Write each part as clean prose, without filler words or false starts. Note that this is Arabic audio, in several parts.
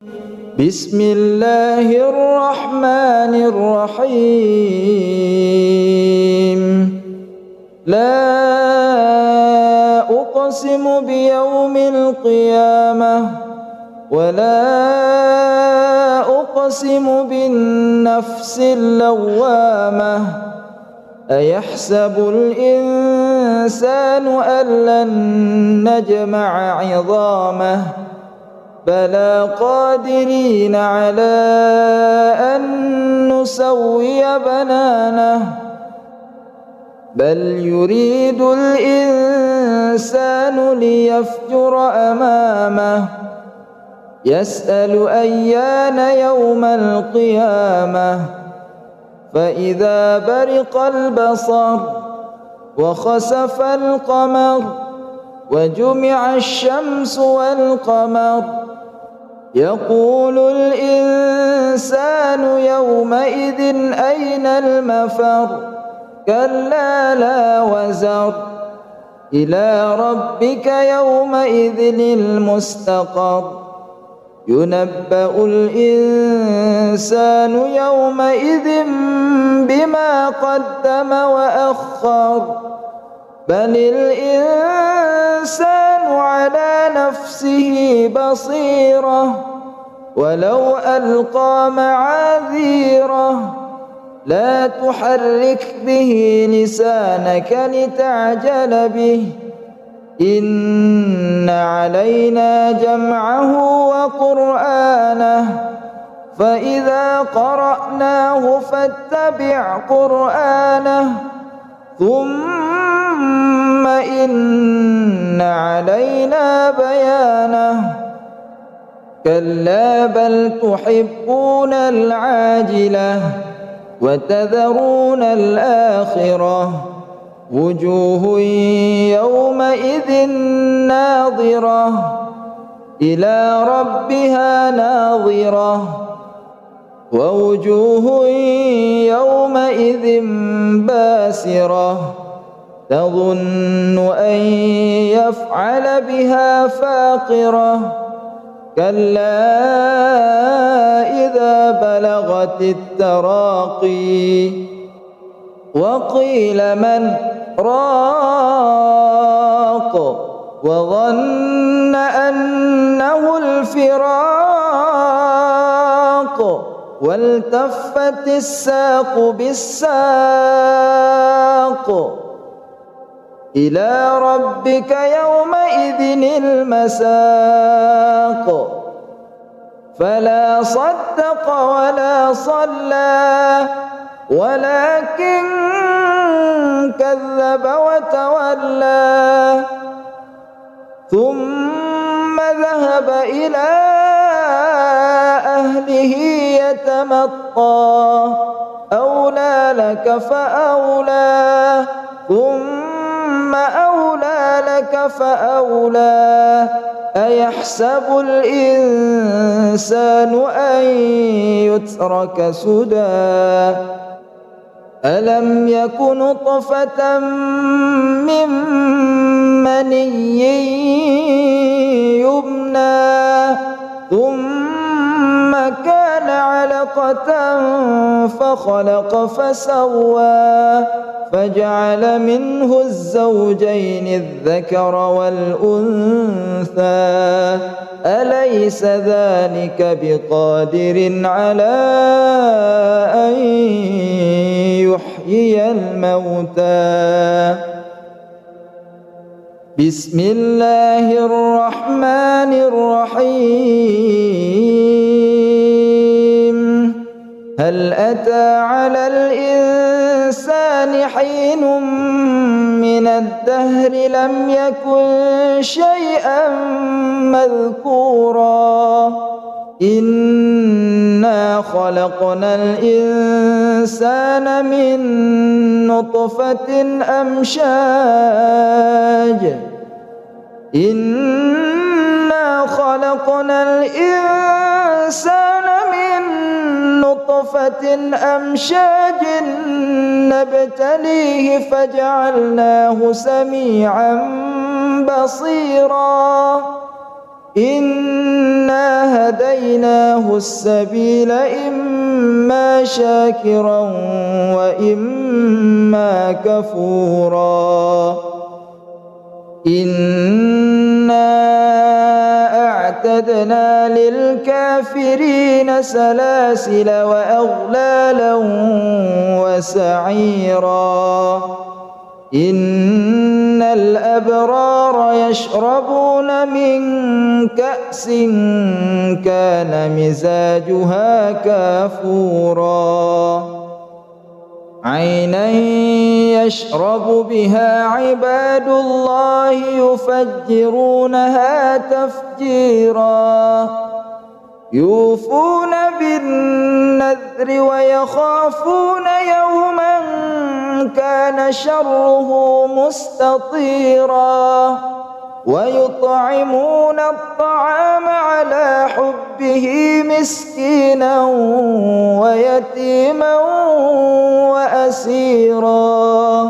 بسم الله الرحمن الرحيم لا أقسم بيوم القيامة ولا أقسم بالنفس اللوامة أيحسب الإنسان أن لن نجمع عظامه بلى قادرين على أن نسوي بنانه بل يريد الإنسان ليفجر أمامه يسأل أيان يوم القيامة فإذا برق البصر وخسف القمر وجمع الشمس والقمر يقول الإنسان يومئذ أين المفر كلا لا وزر إلى ربك يومئذ المستقر ينبأ الإنسان يومئذ بما قدم وأخر بل الإنسان على نفسه بصيرة ولو ألقى معاذيره لا تحرك به لسانك لتعجل به إن علينا جمعه وقرآنه فإذا قرأناه فاتبع قرآنه ثم إن علينا بيانه كلا بل تحبون العاجلة وتذرون الآخرة وجوه يومئذ ناظرة إلى ربها ناظرة ووجوه يومئذ باسرة تظن أن يفعل بها فاقرة كلا إذا بلغت التراقي وقيل من راق وظن أنه الفراق والتفت الساق بالساق إلى ربك يومئذ المساق فلا صدق ولا صلى ولكن كذب وتولى ثم ذهب إلى أهله يتمطى أولى لك فأولى ثم أولى لك فأولى أيحسب الإنسان أن يترك سدى ألم يك نطفة من مني يمنى ثم كان علقة فخلق فسوى فجعل منه الزوجين الذكر والأنثى أليس ذلك بقادر على أن يحيي الموتى بسم الله الرحمن الرحيم هل أتى على الإنسان حين من الدهر لم يكن شيئا مذكورا إنا خلقنا الإنسان من نطفة أمشاج إنا خلقنا الإنسان من نطفة أمشاج نبتليه فجعلناه سميعا بصيرا إنا هديناه السبيل إما شاكرا وإما كفورا إنا أعتدنا للكافرين سلاسل وأغلالا وسعيرا إن الأبرار يشربون من كأس كان مزاجها كافورا عينا يشرب بها عباد الله يفجرونها تفجيرا يوفون بالنذر ويخافون يوما كان شره مستطيرا ويطعمون الطعام على حبه مسكينا ويتيما وأسيرا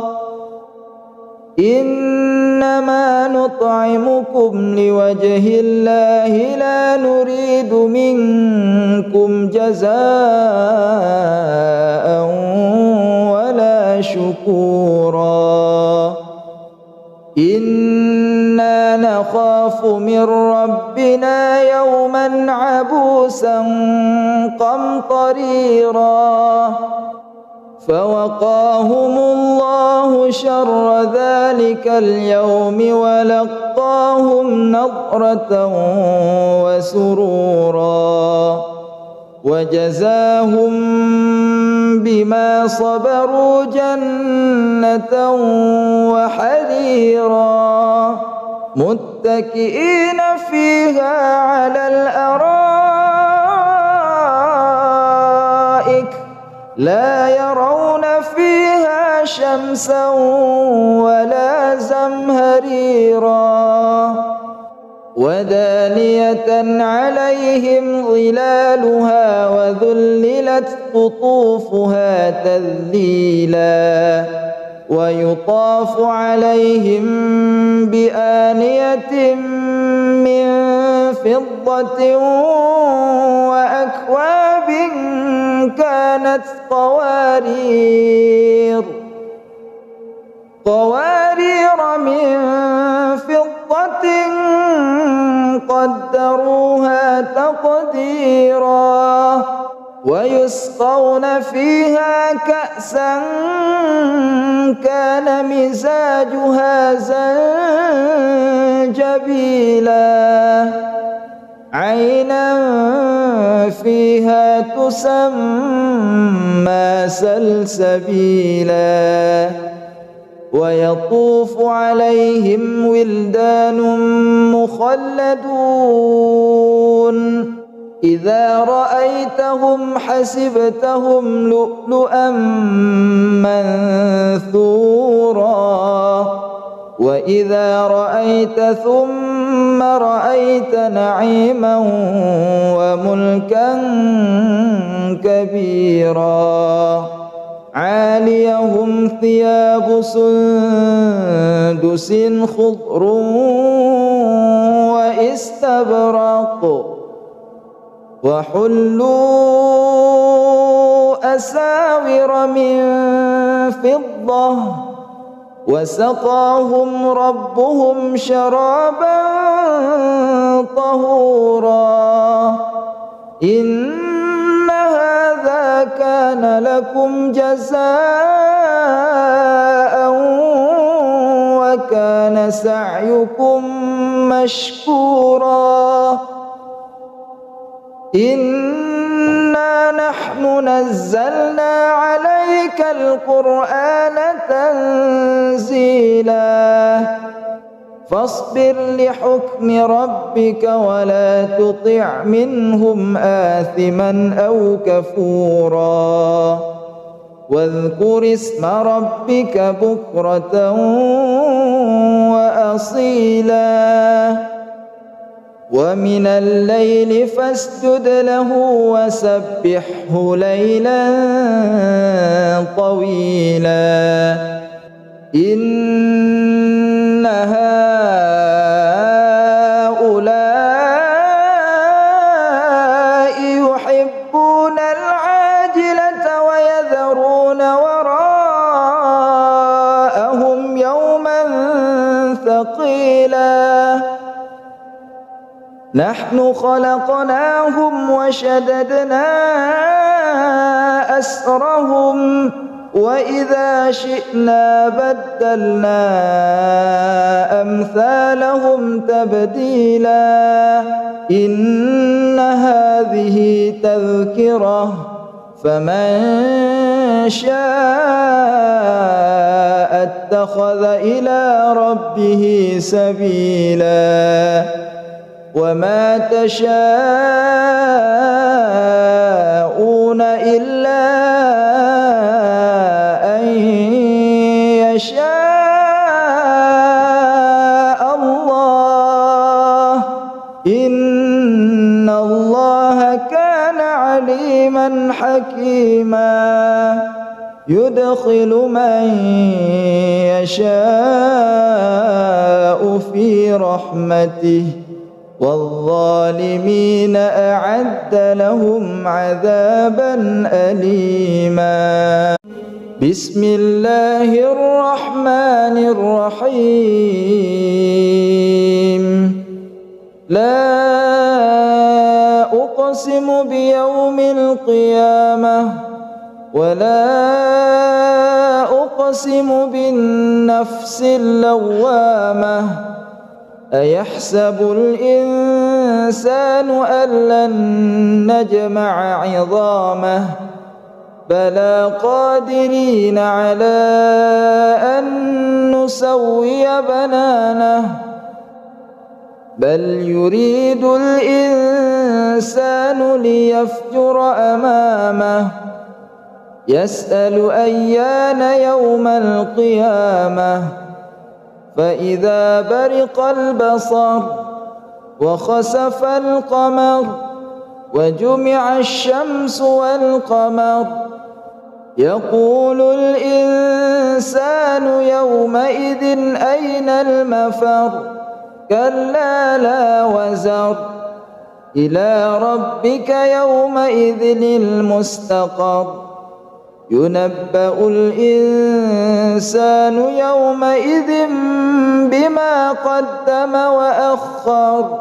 إنما نطعمكم لوجه الله لا نريد منكم جزاء ولا شكورا إنا نخاف من ربنا يوما عبوسا قمطريرا فوقاهم الله شر ذلك اليوم ولقاهم نضرة وسرورا وجزاهم بما صبروا جنة وحريرا متكئين فيها على الأرائك لا يرون فيها شمسا ولا زمهريرا ودانية عليهم ظلالها وذللت قطوفها تذليلا ويطاف عليهم بآنية من فضة وأكواب كانت قوارير من فضة قدروها تقديرا ويسقون فيها كأسا كان مزاجها زنجبيلا عينا فيها تسمى سلسبيلا ويطوف عليهم ولدان مخلدون إذا رأيتهم حسبتهم لؤلؤا منثورا وإذا رأيت ثم رأيت نعيما وملكا كبيرا عاليهم ثياب سندس خضر واستبرق وحلوا أساور من فضة وسقاهم ربهم شرابا طهورا إن هذا كان لكم جزاء وكان سعيكم مشكورا إنا نحن نزلنا عليك القرآن تنزيلا فاصبر لحكم ربك ولا تطع منهم آثما أو كفورا واذكر اسم ربك بكرة وأصيلا ومن الليل فاسجد له وسبحه ليلا طويلا إن هؤلاء يحبون العاجلة ويذرون وراءهم يوما ثقيلا نحن خلقناهم وشددنا أسرهم وإذا شئنا بدلنا أمثالهم تبديلا إن هذه تذكرة فمن شاء اتخذ إلى ربه سبيلا وما تشاءون إلا أن يشاء الله إن الله كان عليما حكيما يدخل من يشاء في رحمته والظالمين أعد لهم عذابا أليما بسم الله الرحمن الرحيم لا أقسم بيوم القيامة ولا أقسم بالنفس اللوامة أيحسب الإنسان أن لن نجمع عظامه بلى قادرين على أن نسوي بنانه بل يريد الإنسان ليفجر أمامه يسأل أيان يوم القيامة فإذا برق البصر وخسف القمر وجمع الشمس والقمر يقول الإنسان يومئذ أين المفر كلا لا وزر إلى ربك يومئذ المستقر ينبأ الإنسان يومئذ بما قدم وأخر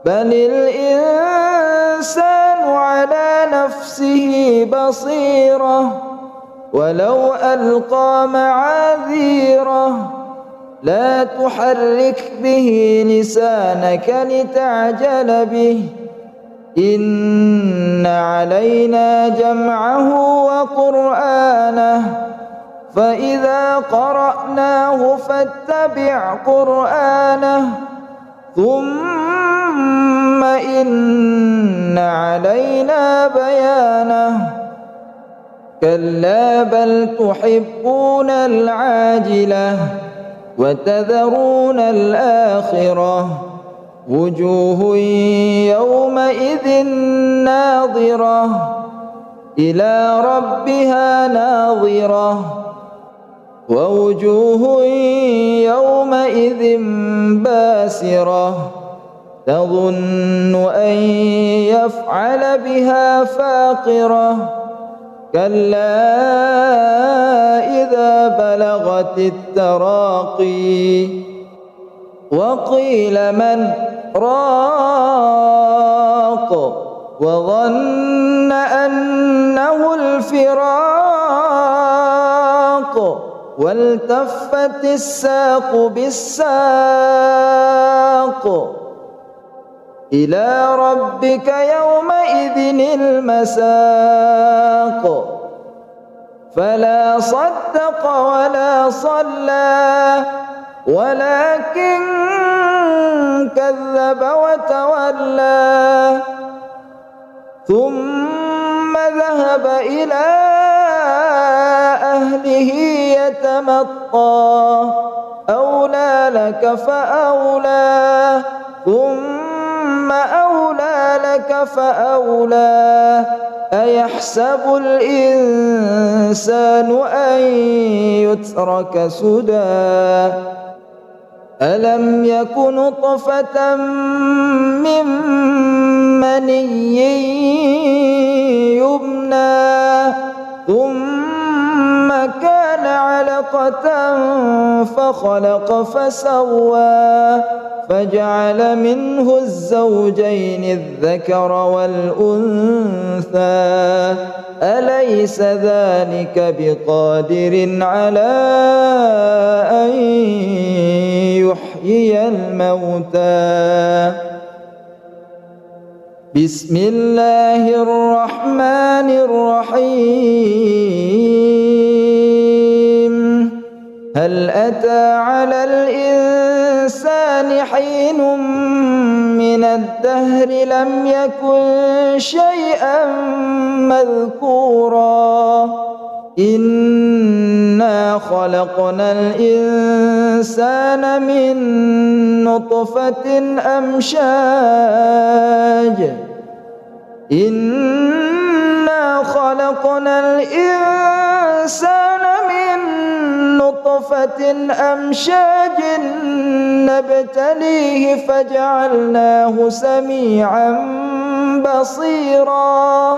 بل الإنسان على نفسه بصيرة ولو ألقى معاذيره لا تحرك به لسانك لتعجل به إن علينا جمعه وقرآنه فإذا قرأناه فاتبع قرآنه ثم إن علينا بيانه كلا بل تحبون العاجلة وتذرون الآخرة وجوه يومئذ ناظرة إلى ربها ناظرة ووجوه يومئذ باسرة تظن أن يفعل بها فاقرة كلا إذا بلغت التراقي وقيل من راق وظن أنه الفراق والتفت الساق بالساق إلى ربك يومئذ المساق فلا صدق ولا صلى ولكن كذب وتولى ثم ذهب إلى أهله يتمطى أولى لك فأولى ثم أولى لك فأولى أيحسب الإنسان أن يترك سدى ألم يك نطفة من مني صورة فخلق فسوى فجعل منه الزوجين الذكر والأنثى أليس ذلك بقادر على أن يحيي الموتى بسم الله الرحمن الرحيم هل أتى على الإنسان حين من الدهر لم يكن شيئا مذكورا إنا خلقنا الإنسان من نطفة أمشاج إنا خلقنا الإنسان من نطفة أمشاج نبتليه فجعلناه سميعا بصيرا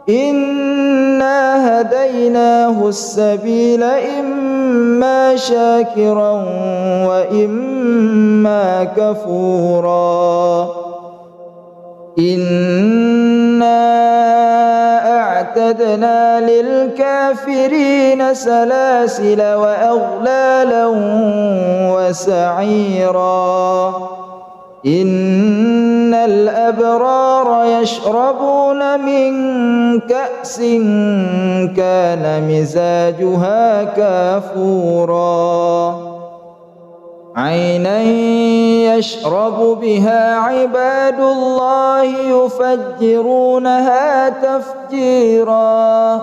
إنا هديناه السبيل إما شاكرا وإما كفورا إنا أعتدنا للكافرين سلاسل وأغلالا وسعيرا إن الأبرار يشربون من كأس كان مزاجها كافورا عينا يشرب بها عباد الله يفجرونها تفجيرا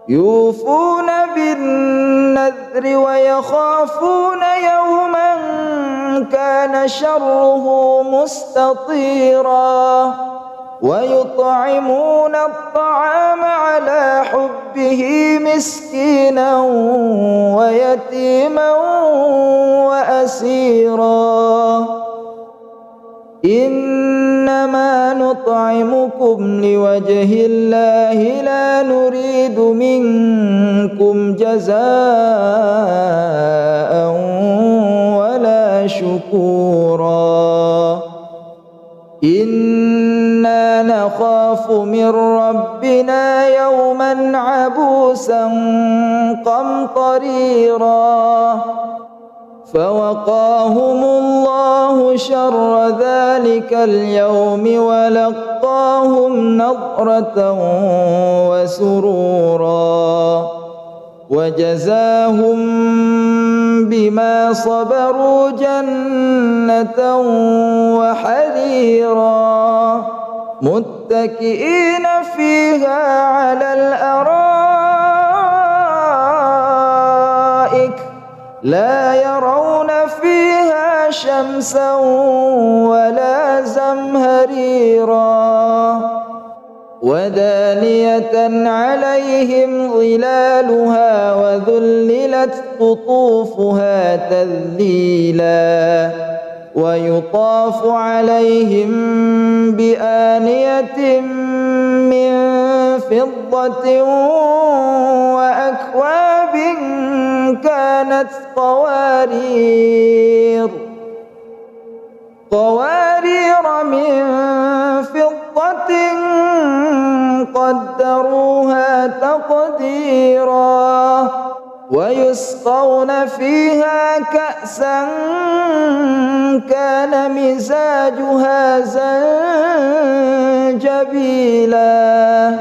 يوفون بالنذر ويخافون يوما كان شره مستطيرا ويطعمون الطعام على حبه مسكينا ويتيما وأسيرا إنما نطعمكم لوجه الله لا نريد منكم جزاء ولا شكورا إنا نخاف من ربنا يوما عبوسا قمطريرا فوقاهم الله شر ذلك اليوم ولقاهم نضرة وسرورا وجزاهم بما صبروا جنة وحريرا متكئين فيها على الأرائك لا يرون فيها شمسا ولا زمهريرا ودانية عليهم ظلالها وذللت قطوفها تذليلا ويطاف عليهم بآنية من فضة وأكواب كانت قوارير من فضة قدروها تقديرا ويسقون فيها كأسا كان مزاجها زنجبيلا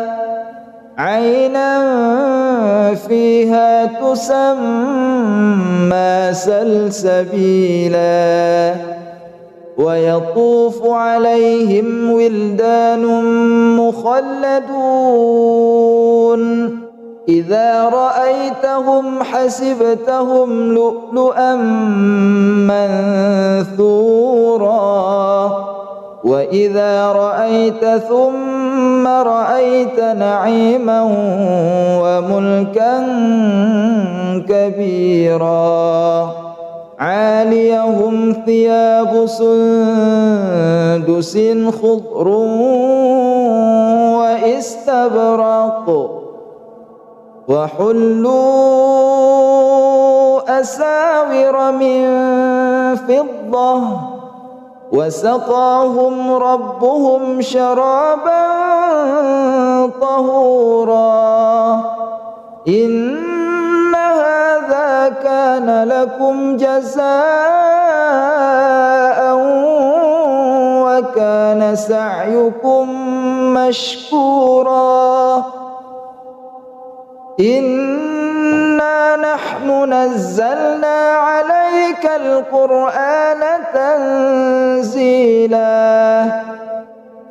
عينا فيها تسمى سلسبيلا ويطوف عليهم ولدان مخلدون إذا رأيتهم حسبتهم لؤلؤا منثورا وإذا رأيت ثم رأيت نعيما وملكا كبيرا عاليهم ثياب سندس خضر وإستبرق وحلوا أساور من فضة وسقاهم ربهم شرابا طهورا إن هذا كان لكم جزاء وكان سعيكم مشكورا إنا نحن نزلنا عليك القرآن تنزيلا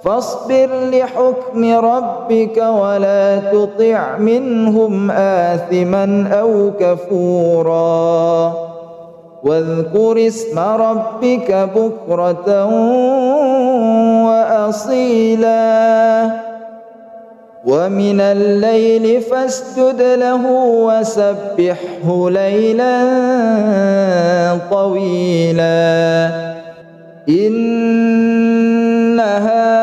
فاصبر لحكم ربك ولا تطع منهم آثما أو كفورا واذكر اسم ربك بكرة وأصيلا ومن الليل فاسجد له وسبحه ليلا طويلا إن هؤلاء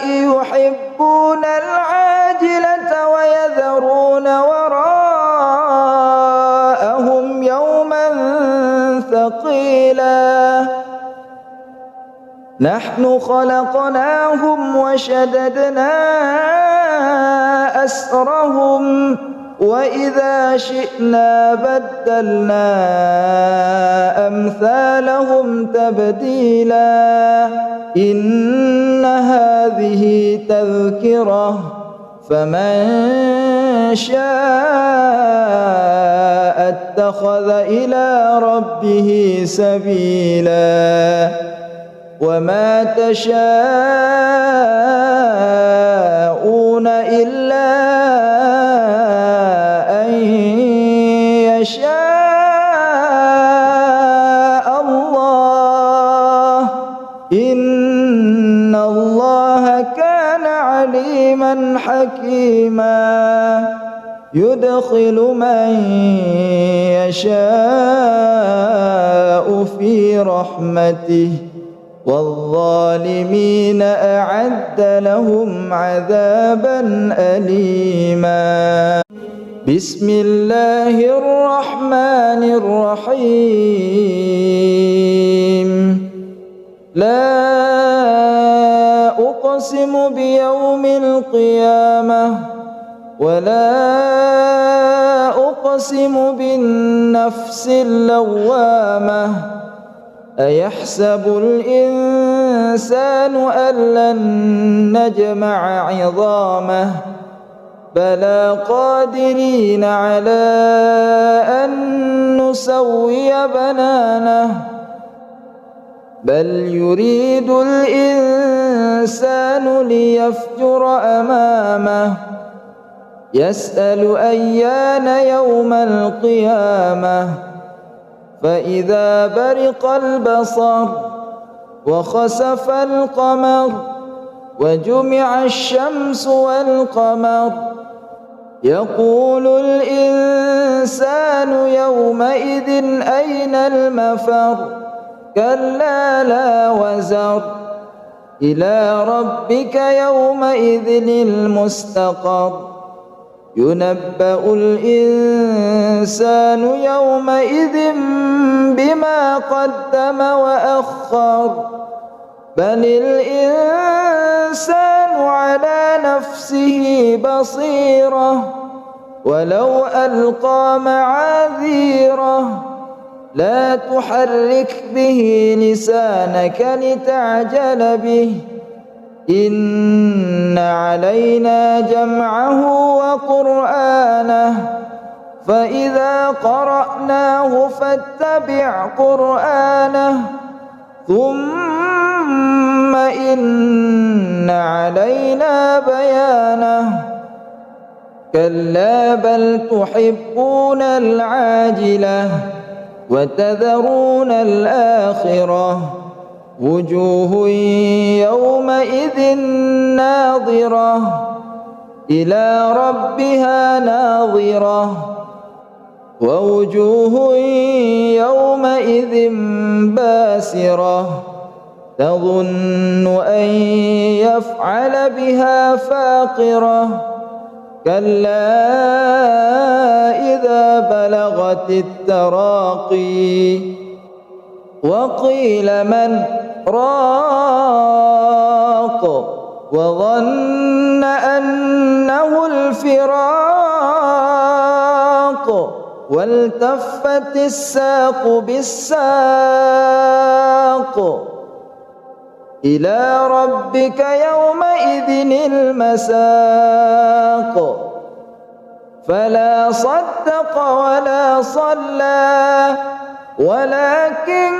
يحبون العاجلة ويذرون وراءهم يوما ثقيلا نحن خلقناهم وشددنا أسرهم وإذا شئنا بدلنا أمثالهم تبديلا إن هذه تذكرة فمن شاء اتخذ إلى ربه سبيلا وما تشاءون إلا أن يشاء الله إن الله كان عليما حكيما يدخل من يشاء في رحمته والظالمين أعد لهم عذابا أليما بسم الله الرحمن الرحيم لا أقسم بيوم القيامة ولا أقسم بالنفس اللوامة أيحسب الإنسان أن لن نجمع عظامه بلى قادرين على أن نسوي بنانه بل يريد الإنسان ليفجر أمامه يسأل أيان يوم القيامة فإذا برق البصر وخسف القمر وجمع الشمس والقمر يقول الإنسان يومئذ أين المفر كلا لا وزر إلى ربك يومئذ المستقر ينبأ الإنسان يومئذ بما قدم وأخر بل الإنسان على نفسه بصيرة ولو ألقى معاذيره لا تحرك به لسانك لتعجل به إن علينا جمعه وقرآنه فإذا قرأناه فاتبع قرآنه ثم إن علينا بيانه كلا بل تحبون العاجلة وتذرون الآخرة وجوه يومئذ ناظرة إلى ربها ناظرة ووجوه يومئذ باسرة تظن أن يفعل بها فاقرة كلا إذا بلغت التراقي وقيل من راق وظن أنه الفراق والتفت الساق بالساق إلى ربك يومئذ المساق فلا صدق ولا صلى ولكن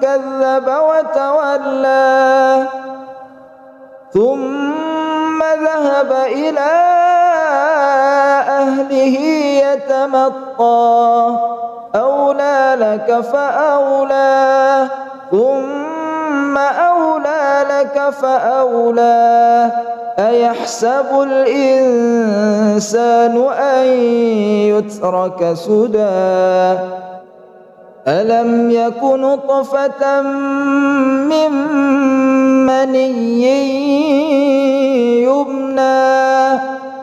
كذب وتولى ثم ذهب إلى أهله يتمطى أولى لك فأولى ثم أولى لك فأولى أيحسب الإنسان أن يترك سدى ألم يك نطفة من مني يمنى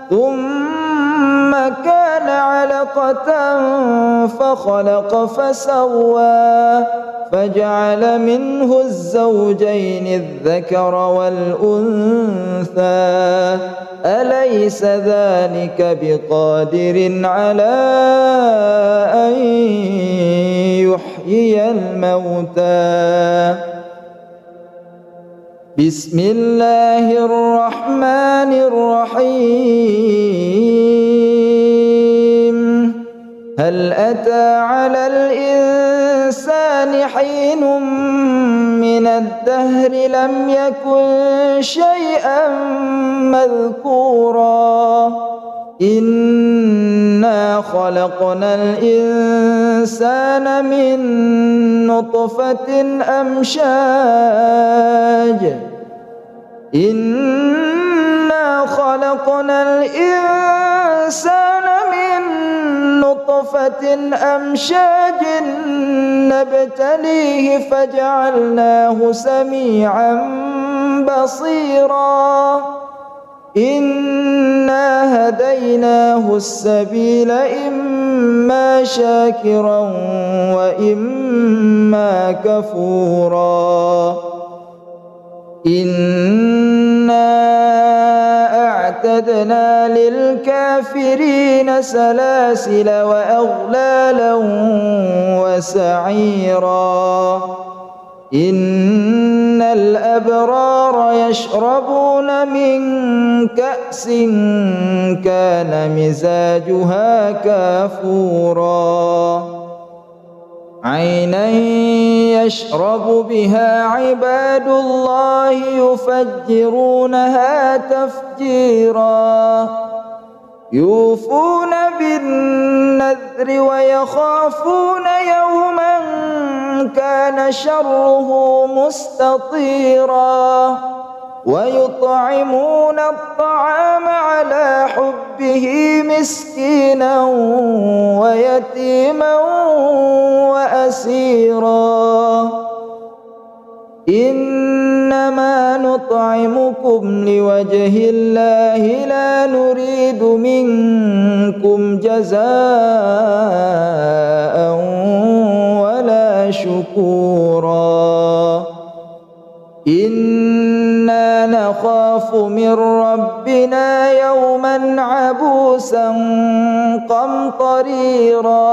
ثم كان علقة فخلق فسوى فجعل منه الزوجين الذكر والأنثى أليس ذلك بقادر على أن يحيي الموتى بسم الله الرحمن الرحيم هل أتى على الإنسان حين من الدهر لم يكن شيئا مذكورا إنا خلقنا الإنسان من نطفة أمشاج إنا خلقنا الإنسان من نطفة أمشاج نبتليه فجعلناه سميعا بصيرا إنا هديناه السبيل إما شاكرا وإما كفورا إنا أعتدنا للكافرين سلاسل وأغلالا وسعيرا إن الأبرار يشربون من كأس كان مزاجها كافورا عينا يشرب بها عباد الله يفجرونها تفجيرا يوفون بالنذر ويخافون يوما كان شره مستطيرا ويطعمون الطعام على حبه مسكينا ويتيما وأسيرا إنما نطعمكم لوجه الله لا نريد منكم جزاء ولا شكورا إنا نخاف من ربنا يوما عبوسا قمطريرا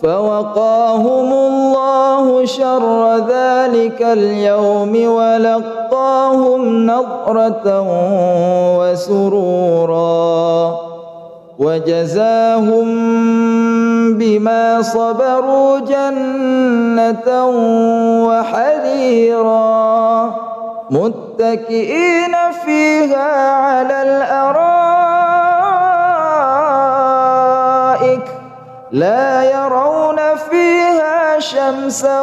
فوقاهم الله شر ذلك اليوم ولقاهم نضرة وسرورا وجزاهم بما صبروا جنة وحريرا متكئين فيها على الأرائك لا يرون فيها شمسا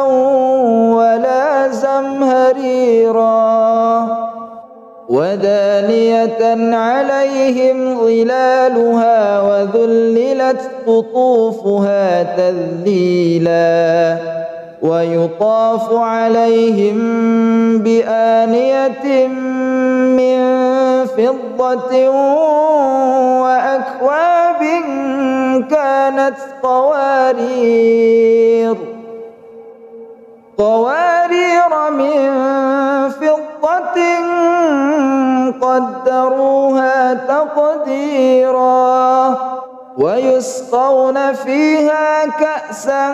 ولا زمهريرا ودانية عليهم ظلالها وذللت قطوفها تذليلا ويطاف عليهم بآنية من فضة وأكواب كانت قوارير من فضة قدروها تقديرا ويسقون فيها كأسا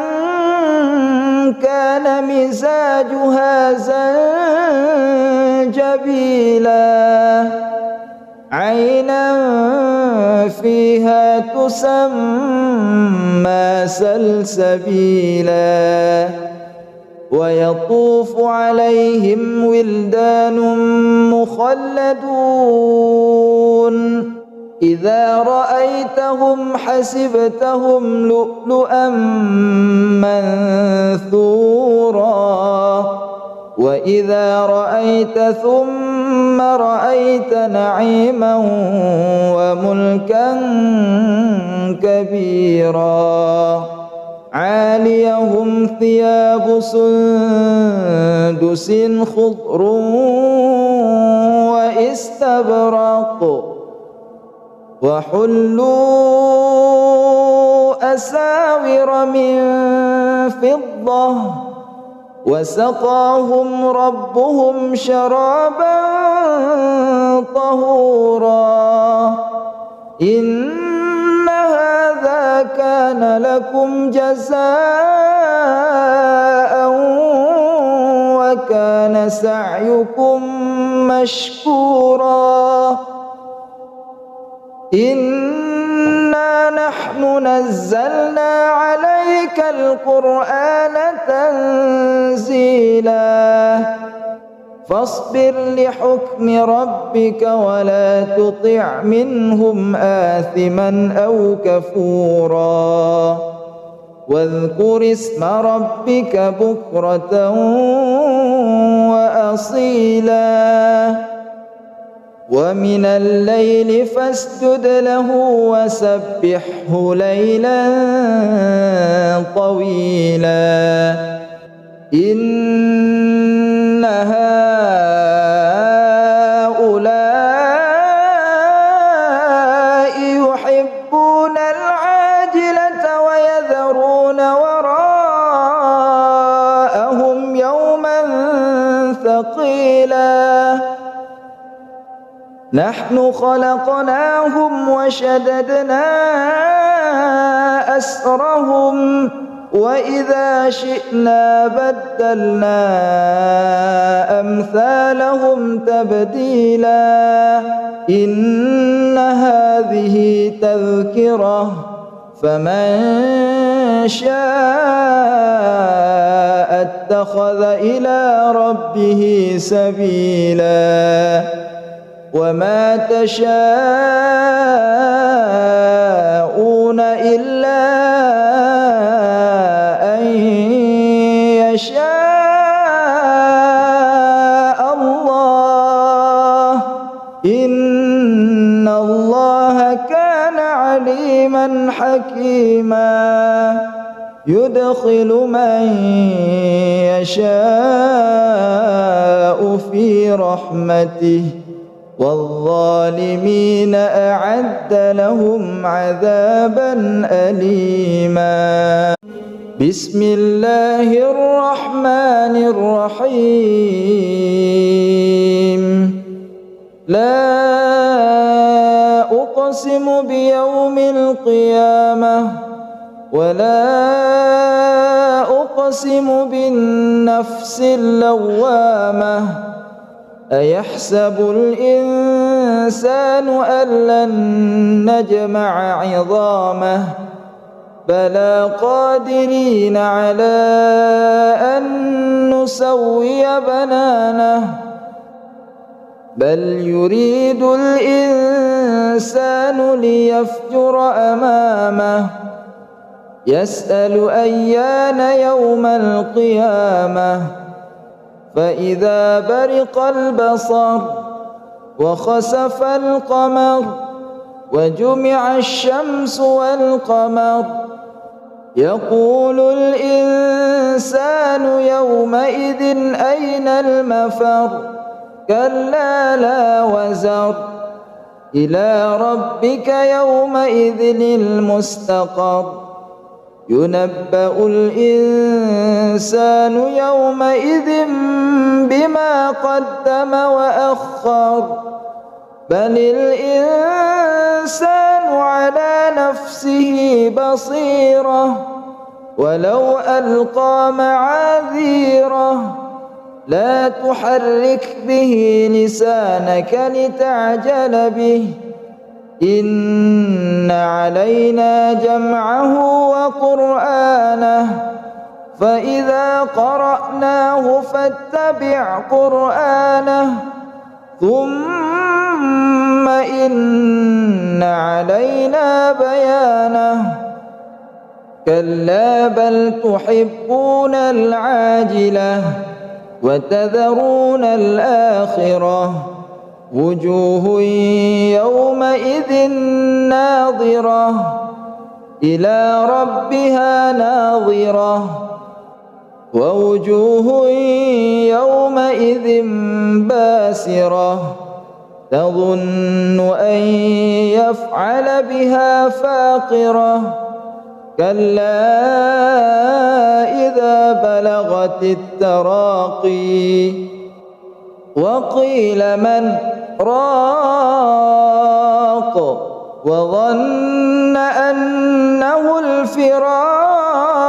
كان مزاجها زنجبيلا عينا فيها تسمى سلسبيلا ويطوف عليهم ولدان مخلدون إذا رأيتهم حسبتهم لؤلؤا منثورا وإذا رأيت ثم رأيت نعيما وملكا كبيرا عاليهم ثياب سندس خضر واستبرق وحلوا أساور من فضة وسقاهم ربهم شرابا طهورا إن هذا كان لكم جزاء وكان سعيكم مشكورا إنا نحن نزلنا عليك القرآن تنزيلا فاصبر لحكم ربك ولا تطع منهم آثما أو كفورا واذكر اسم ربك بكرة وأصيلا ومن الليل فاسجد له وسبحه ليلا طويلا إن هؤلاء يحبون العاجلة ويذرون وراءهم يوما ثقيلا نحن خلقناهم وشددنا أسرهم وإذا شئنا بدلنا أمثالهم تبديلا إن هذه تذكرة فمن شاء اتخذ إلى ربه سبيلا وما تشاءون إلا أن يشاء الله إن الله كان عليما حكيما يدخل من يشاء في رحمته والظالمين أعد لهم عذابا أليما بسم الله الرحمن الرحيم لا أقسم بيوم القيامة ولا أقسم بالنفس اللوامة أيحسب الإنسان أن لن نجمع عظامه بلى قادرين على أن نسوي بنانه بل يريد الإنسان ليفجر أمامه يسأل أيان يوم القيامة فإذا برق البصر وخسف القمر وجمع الشمس والقمر يقول الإنسان يومئذ أين المفر كلا لا وزر إلى ربك يومئذ المستقر ينبأ الإنسان يومئذ بما قدم وأخر بل الإنسان على نفسه بصيرة ولو ألقى معاذيره لا تحرك به لسانك لتعجل به إن علينا جمعه وقرآنه فإذا قرأناه فاتبع قرآنه ثم إن علينا بيانه كلا بل تحبون العاجلة وتذرون الآخرة وجوه يومئذ ناظرة إلى ربها ناظرة ووجوه يومئذ باسرة تظن أن يفعل بها فاقرة كلا إذا بلغت التراقي وقيل من راق وظن أنه الفراق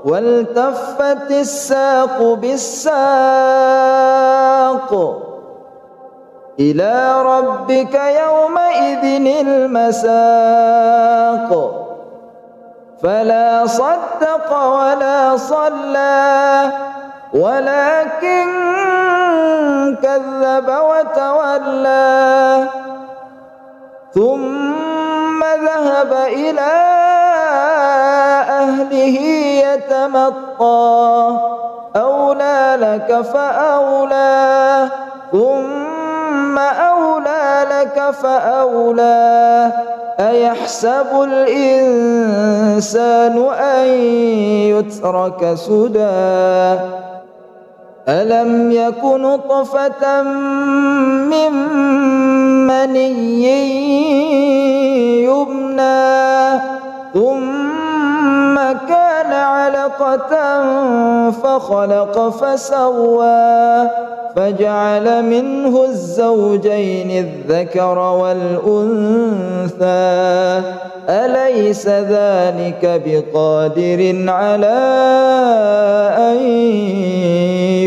والتفت الساق بالساق إلى ربك يومئذ المساق فلا صدق ولا صلى ولكن كذب وتولى ثم ذهب إلى أهله يتمطى أولى لك فأولى ثم أولى لك فأولى أيحسب الإنسان أن يترك سدى ألم يك نطفة من مني يمنى ثم كان علقة فخلق فسوى فجعل منه الزوجين الذكر والأنثى أليس ذلك بقادر على أن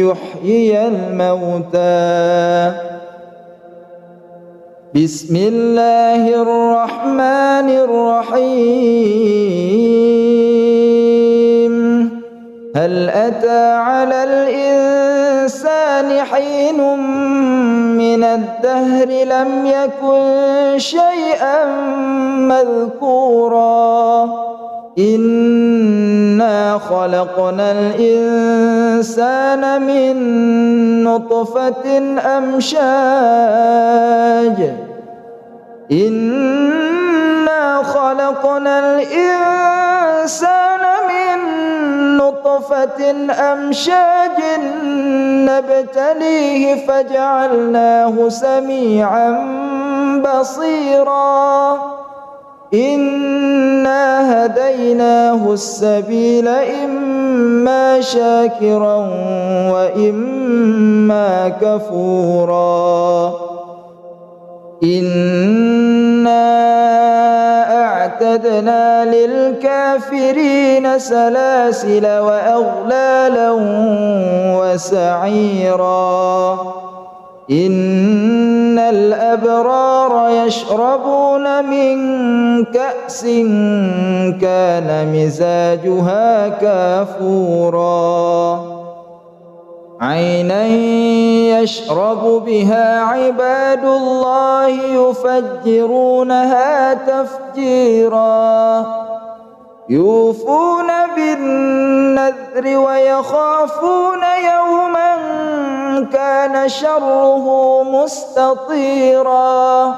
يحيي الموتى بسم الله الرحمن الرحيم هل أتى على الإنسان حين من الدهر لم يكن شيئا مذكورا إنا خلقنا الإنسان من نطفة أمشاج إنا خلقنا الإنسان من نطفة أمشاج نبتليه فجعلناه سميعا بصيرا إنا هديناه السبيل إما شاكرا وإما كفورا إنا أعتدنا للكافرين سلاسل وأغلالا وسعيرا إن الأبرار يشربون من كأس كان مزاجها كافورا عينا يشرب بها عباد الله يفجرونها تفجيرا يوفون بالنذر ويخافون يوما كان شره مستطيرا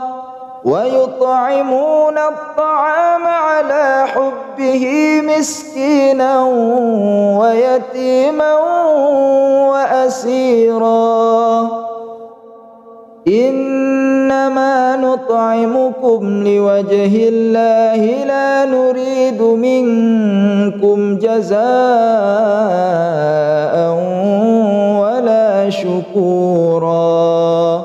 ويطعمون الطعام على حبه مسكينا ويتيما وأسيرا إنما نطعمكم لوجه الله لا نريد منكم جزاء ولا شكورا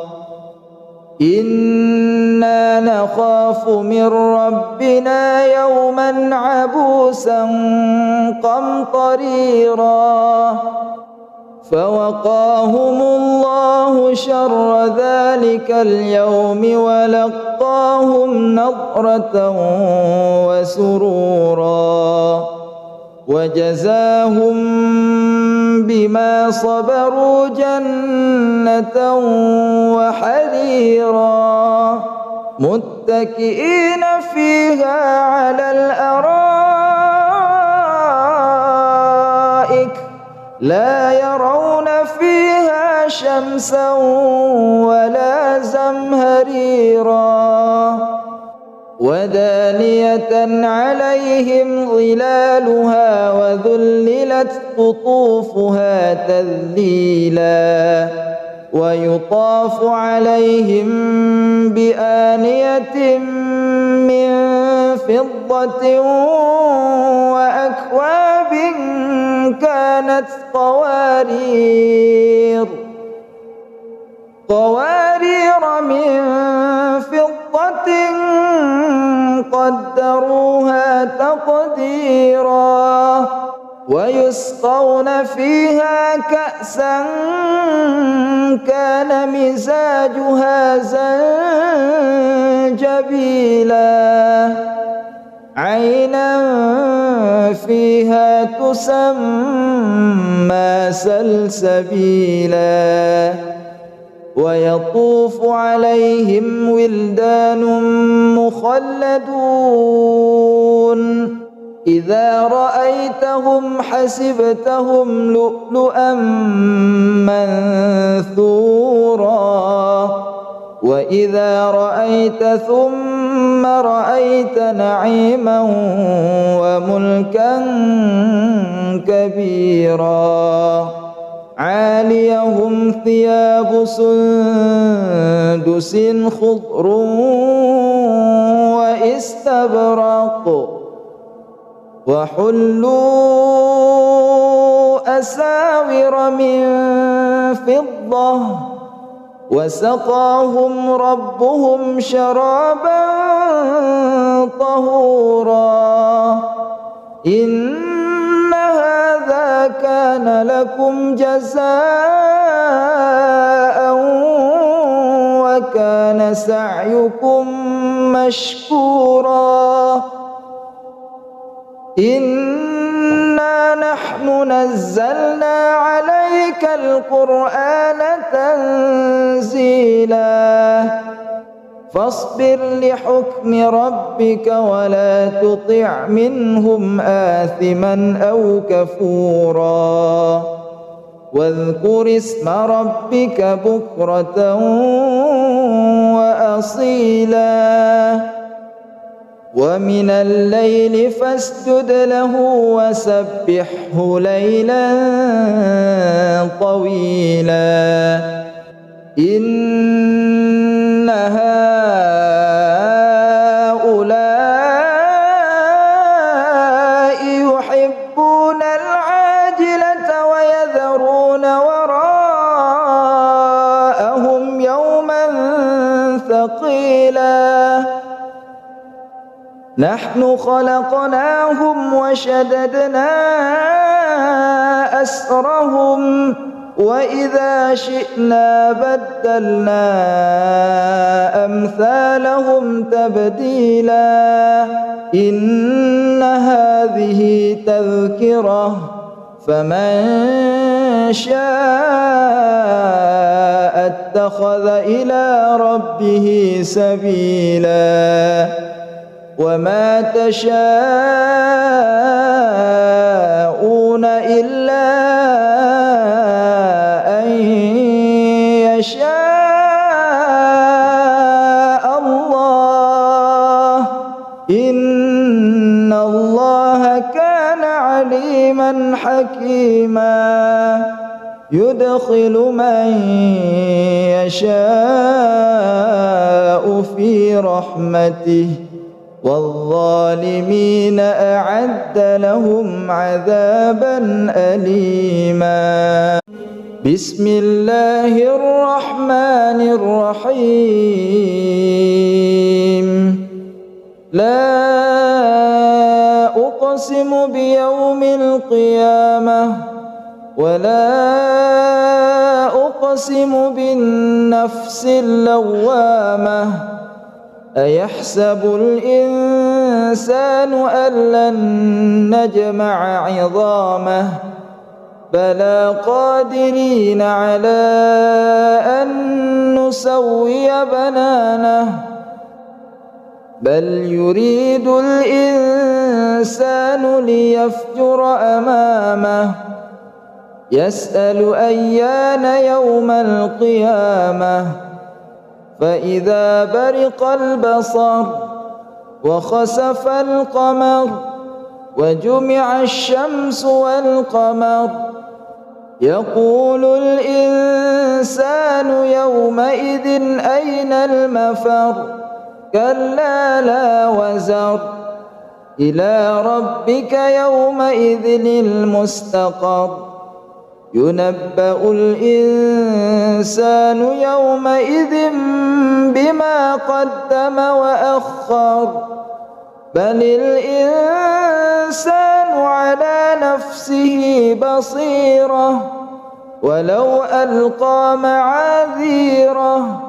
إنا نخاف من ربنا يوما عبوسا قمطريرا فوقاهم الله شر ذلك اليوم ولقاهم نضرة وسرورا وجزاهم بما صبروا جنة وحريرا متكئين فيها على الأرائك لا يرون فيها شمسا ولا زمهريرا ودانية عليهم ظلالها وذللت قطوفها تذليلا ويطاف عليهم بآنية من فضة وأكواب كانت قوارير من فضة قدروها تقديرا ويسقون فيها كأسا كان مزاجها زنجبيلا عينا فيها تسمى سلسبيلا ويطوف عليهم ولدان مخلدون إذا رأيتهم حسبتهم لؤلؤا منثورا وإذا رأيت ثم رأيت نعيما وملكا كبيرا عاليهم ثياب سندس خضر واستبرق وحلوا أساور من فضة وسقاهم ربهم شرابا طهورا إن هذا كان لكم جزاء وكان سعيكم مشكورا إنا نحن نزلنا عليك القرآن تنزيلا فاصبر لحكم ربك ولا تطع منهم آثما أو كفورا واذكر اسم ربك بكرة وأصيلا ومن الليل فاسجد له وسبحه ليلا طويلا إن هؤلاء يحبون العاجلة ويذرون وراءهم يوما ثقيلا نحن خلقناهم وشددنا أسرهم وإذا شئنا بدلنا أمثالهم تبديلا إن هذه تذكرة فمن شاء اتخذ إلى ربه سبيلا وما تشاءون إلا أن يشاء الله إن الله كان عليما حكيما يدخل من يشاء في رحمته والظالمين أعد لهم عذابا أليما. بسم الله الرحمن الرحيم. لا أقسم بيوم القيامة ولا أقسم بالنفس اللوامة. أيحسب الإنسان أن لن نجمع عظامه بلى قادرين على أن نسوي بنانه بل يريد الإنسان ليفجر أمامه يسأل أيان يوم القيامة فإذا برق البصر وخسف القمر وجمع الشمس والقمر يقول الإنسان يومئذ أين المفر كلا لا وزر إلى ربك يومئذ المستقر ينبأ الإنسان يومئذ بما قدم وأخر بل الإنسان على نفسه بصيرة ولو ألقى معاذيره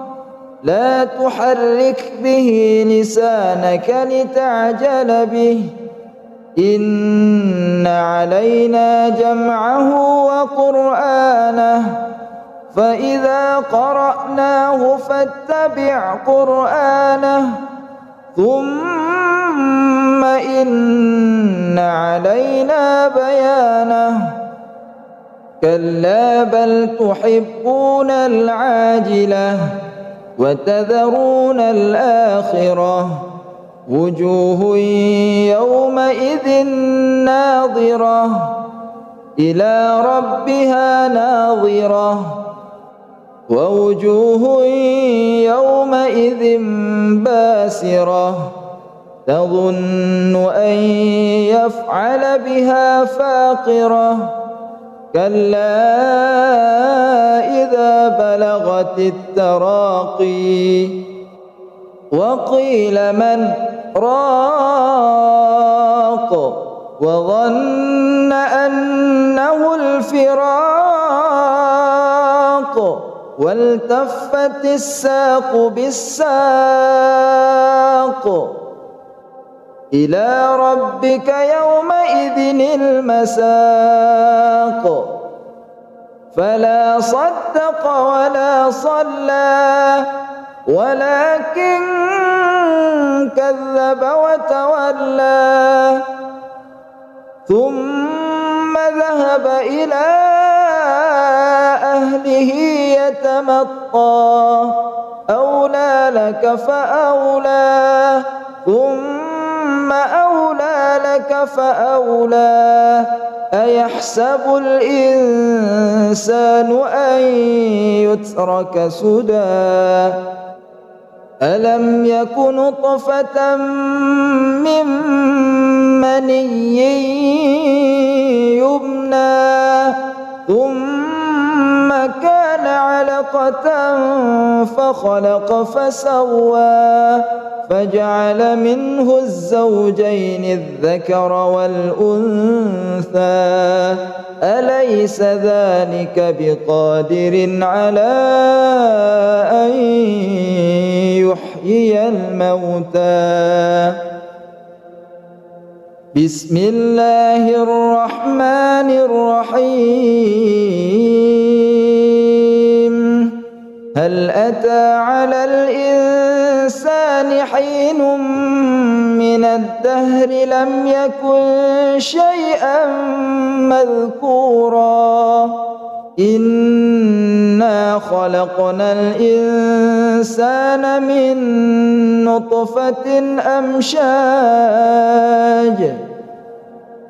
لا تحرك به لسانك لتعجل به إن علينا جمعه وقرآنه فإذا قرأناه فاتبع قرآنه ثم إن علينا بيانه كلا بل تحبون العاجلة وتذرون الآخرة وجوه يومئذ ناظرة إلى ربها ناظرة ووجوه يومئذ باسرة تظن أن يفعل بها فاقرة كلا إذا بلغت التراقي وقيل من راق وظن أنه الفراق والتفت الساق بالساق إلى ربك يومئذ المساق فلا صدق ولا صلى ولكن كذب وتولى ثم ذهب إلى أهله يتمطى أولى لك فأولى ثم أولى لك فأولى أيحسب الإنسان أن يترك سدى ألم يك نطفة من مني يمنى ثم كان علقة فخلق فسوى فجعل منه الزوجين الذكر والأنثى أليس ذلك بقادر على أن يحيي الموتى بسم الله الرحمن الرحيم هل أتى على الإنسان حين من الدهر لم يكن شيئا مذكورا إنا خلقنا الإنسان من نطفة أمشاج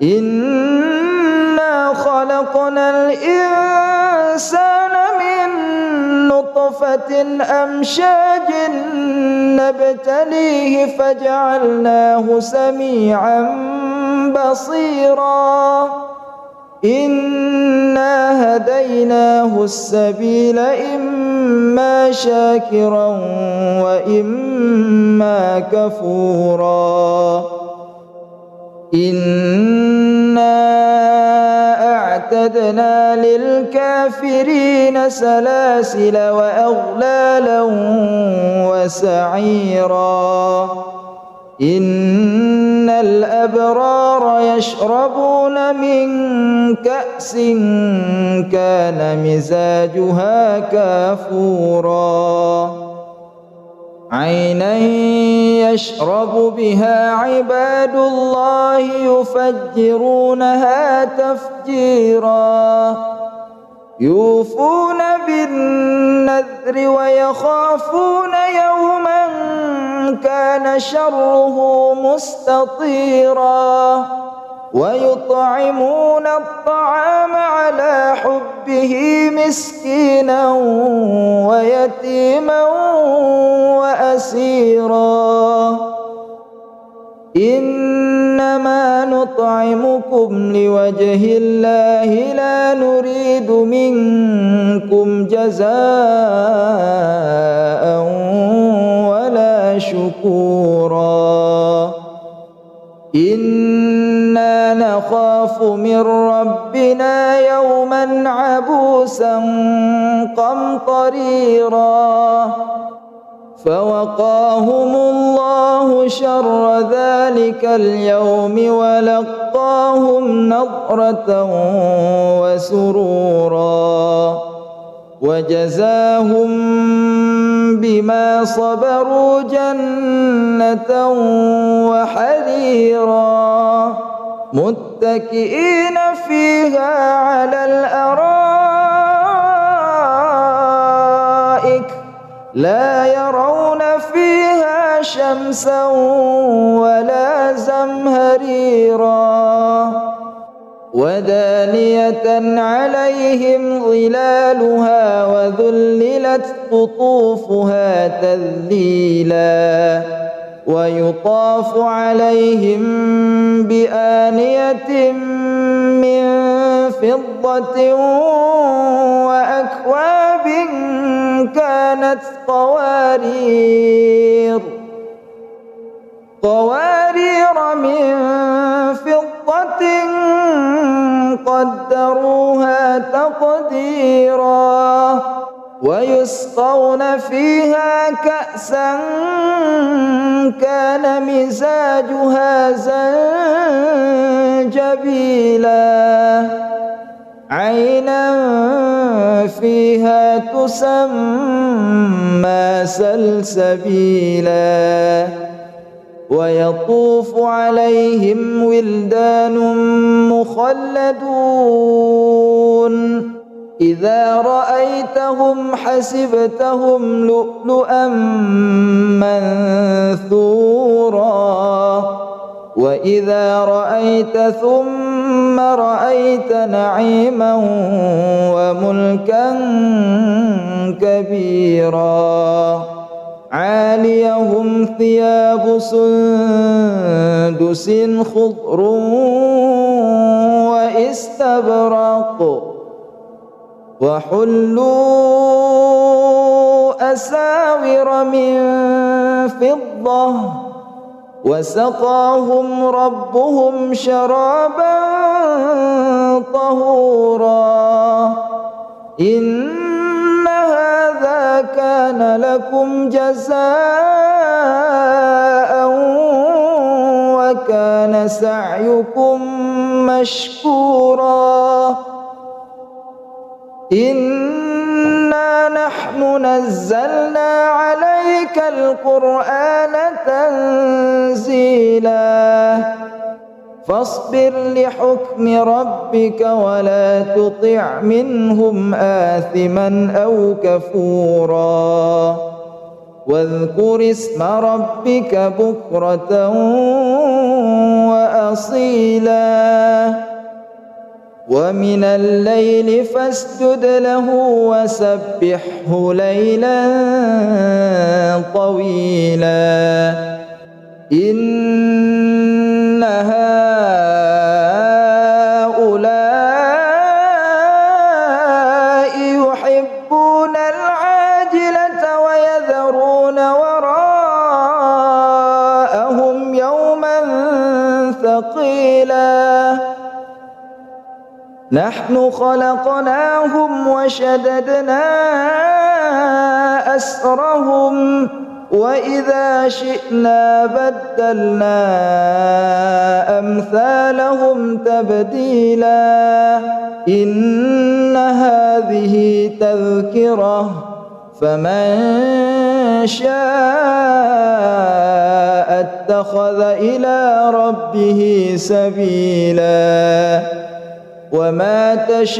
إنا إنا خلقنا الإنسان من نطفة أمشاج نبتليه فجعلناه سميعا بصيرا إنا هديناه السبيل إما شاكرا وإما كفورا إنا أعتدنا للكافرين سلاسل وأغلالا وسعيرا إن الأبرار يشربون من كأس كان مزاجها كافورا عينا يشرب بها عباد الله يفجرونها تفجيرا يوفون بالنذر ويخافون يوما كان شره مستطيرا ويطعمون الطعام على حبه مسكينا ويتيما وأسيرا إنما نطعمكم لوجه الله لا نريد منكم جزاء ولا شكورا إنا نخاف من ربنا يوما عبوسا قمطريرا فوقاهم الله شر ذلك اليوم ولقاهم نضرة وسرورا وجزاهم بما صبروا جنة وحريرا متكئين فيها على الأرائك لا يرون فيها شمسا ولا زمهريرا ودانية عليهم ظلالها وذللت قطوفها تذليلا ويطاف عليهم بآنية من فضة وأكواب كانت قوارير من فضة قدروها تقديرا ويسقون فيها كأسا كان مزاجها زنجبيلا عينا فيها تسمى سلسبيلا ويطوف عليهم ولدان مخلدون إذا رأيتهم حسبتهم لؤلؤا منثورا وإذا رأيت ثم رأيت نعيما وملكا كبيرا عاليهم ثياب سندس خضر واستبرق وحلوا أساور من فضة وسقاهم ربهم شرابا طهورا إن هذا كان لكم جزاء وكان سعيكم مشكورا إنا نحن نزلنا عليك القرآن تنزيلا فاصبر لحكم ربك ولا تطع منهم آثما أو كفورا واذكر اسم ربك بكرة وأصيلا ومن الليل فاسجد له وسبحه ليلا طويلا إن هؤلاء يحبون العاجلة ويذرون وراءهم يوما ثقيلا نحن خلقناهم وشددنا أسرهم وإذا شئنا بدلنا أمثالهم تبديلا إن هذه تذكرة فمن شاء اتخذ إلى ربه سبيلا وما تشاءون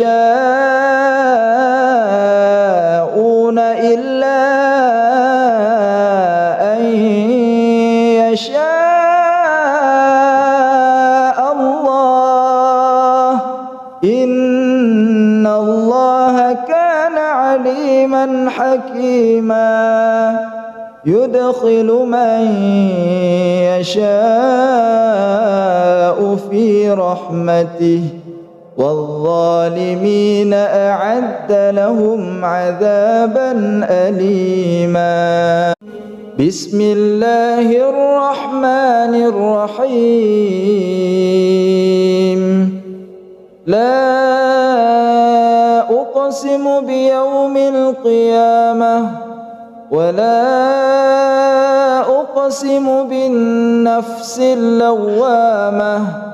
إلا أن يشاء الله إن الله كان عليما حكيما يدخل من يشاء في رحمته والظالمين أعد لهم عذابا أليما بسم الله الرحمن الرحيم لا أقسم بيوم القيامة ولا أقسم بالنفس اللوامة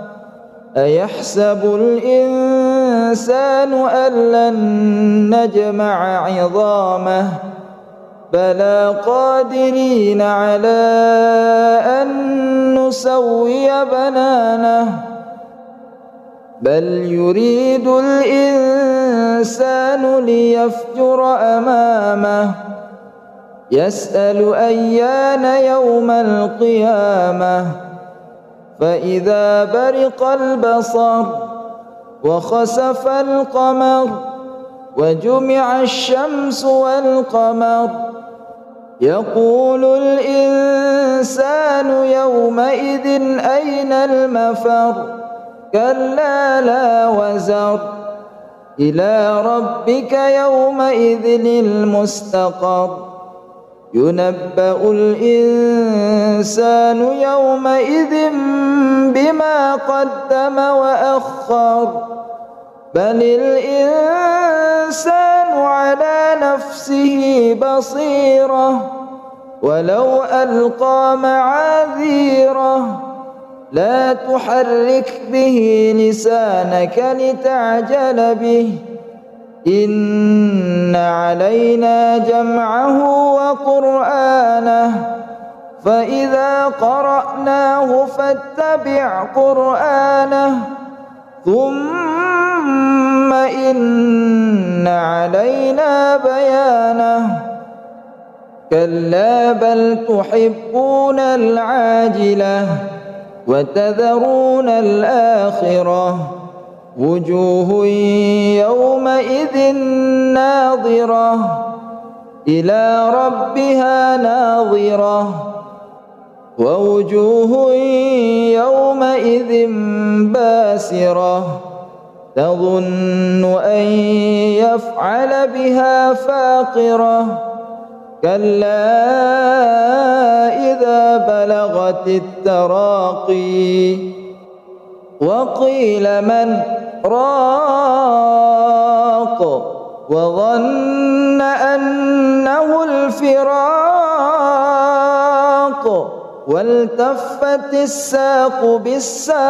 أيحسب الإنسان أن لن نجمع عظامه بلى قادرين على أن نسوي بنانه بل يريد الإنسان ليفجر أمامه يسأل أيان يوم القيامة فإذا برق البصر وخسف القمر وجمع الشمس والقمر يقول الإنسان يومئذ أين المفر كلا لا وزر إلى ربك يومئذ المستقر ينبأ الإنسان يومئذ بما قدم وأخر بل الإنسان على نفسه بصيرة ولو ألقى معاذيره لا تحرك به لسانك لتعجل به إن علينا جمعه وقرآنه فإذا قرأناه فاتبع قرآنه ثم إن علينا بيانه كلا بل تحبون العاجلة وتذرون الآخرة وجوه يومئذ ناظرة إلى ربها ناظرة ووجوه يومئذ باسرة تظن أن يفعل بها فاقرة كلا إذا بلغت التراقي وقيل من راق وظن أنه الفراق والتفت الساق بالساق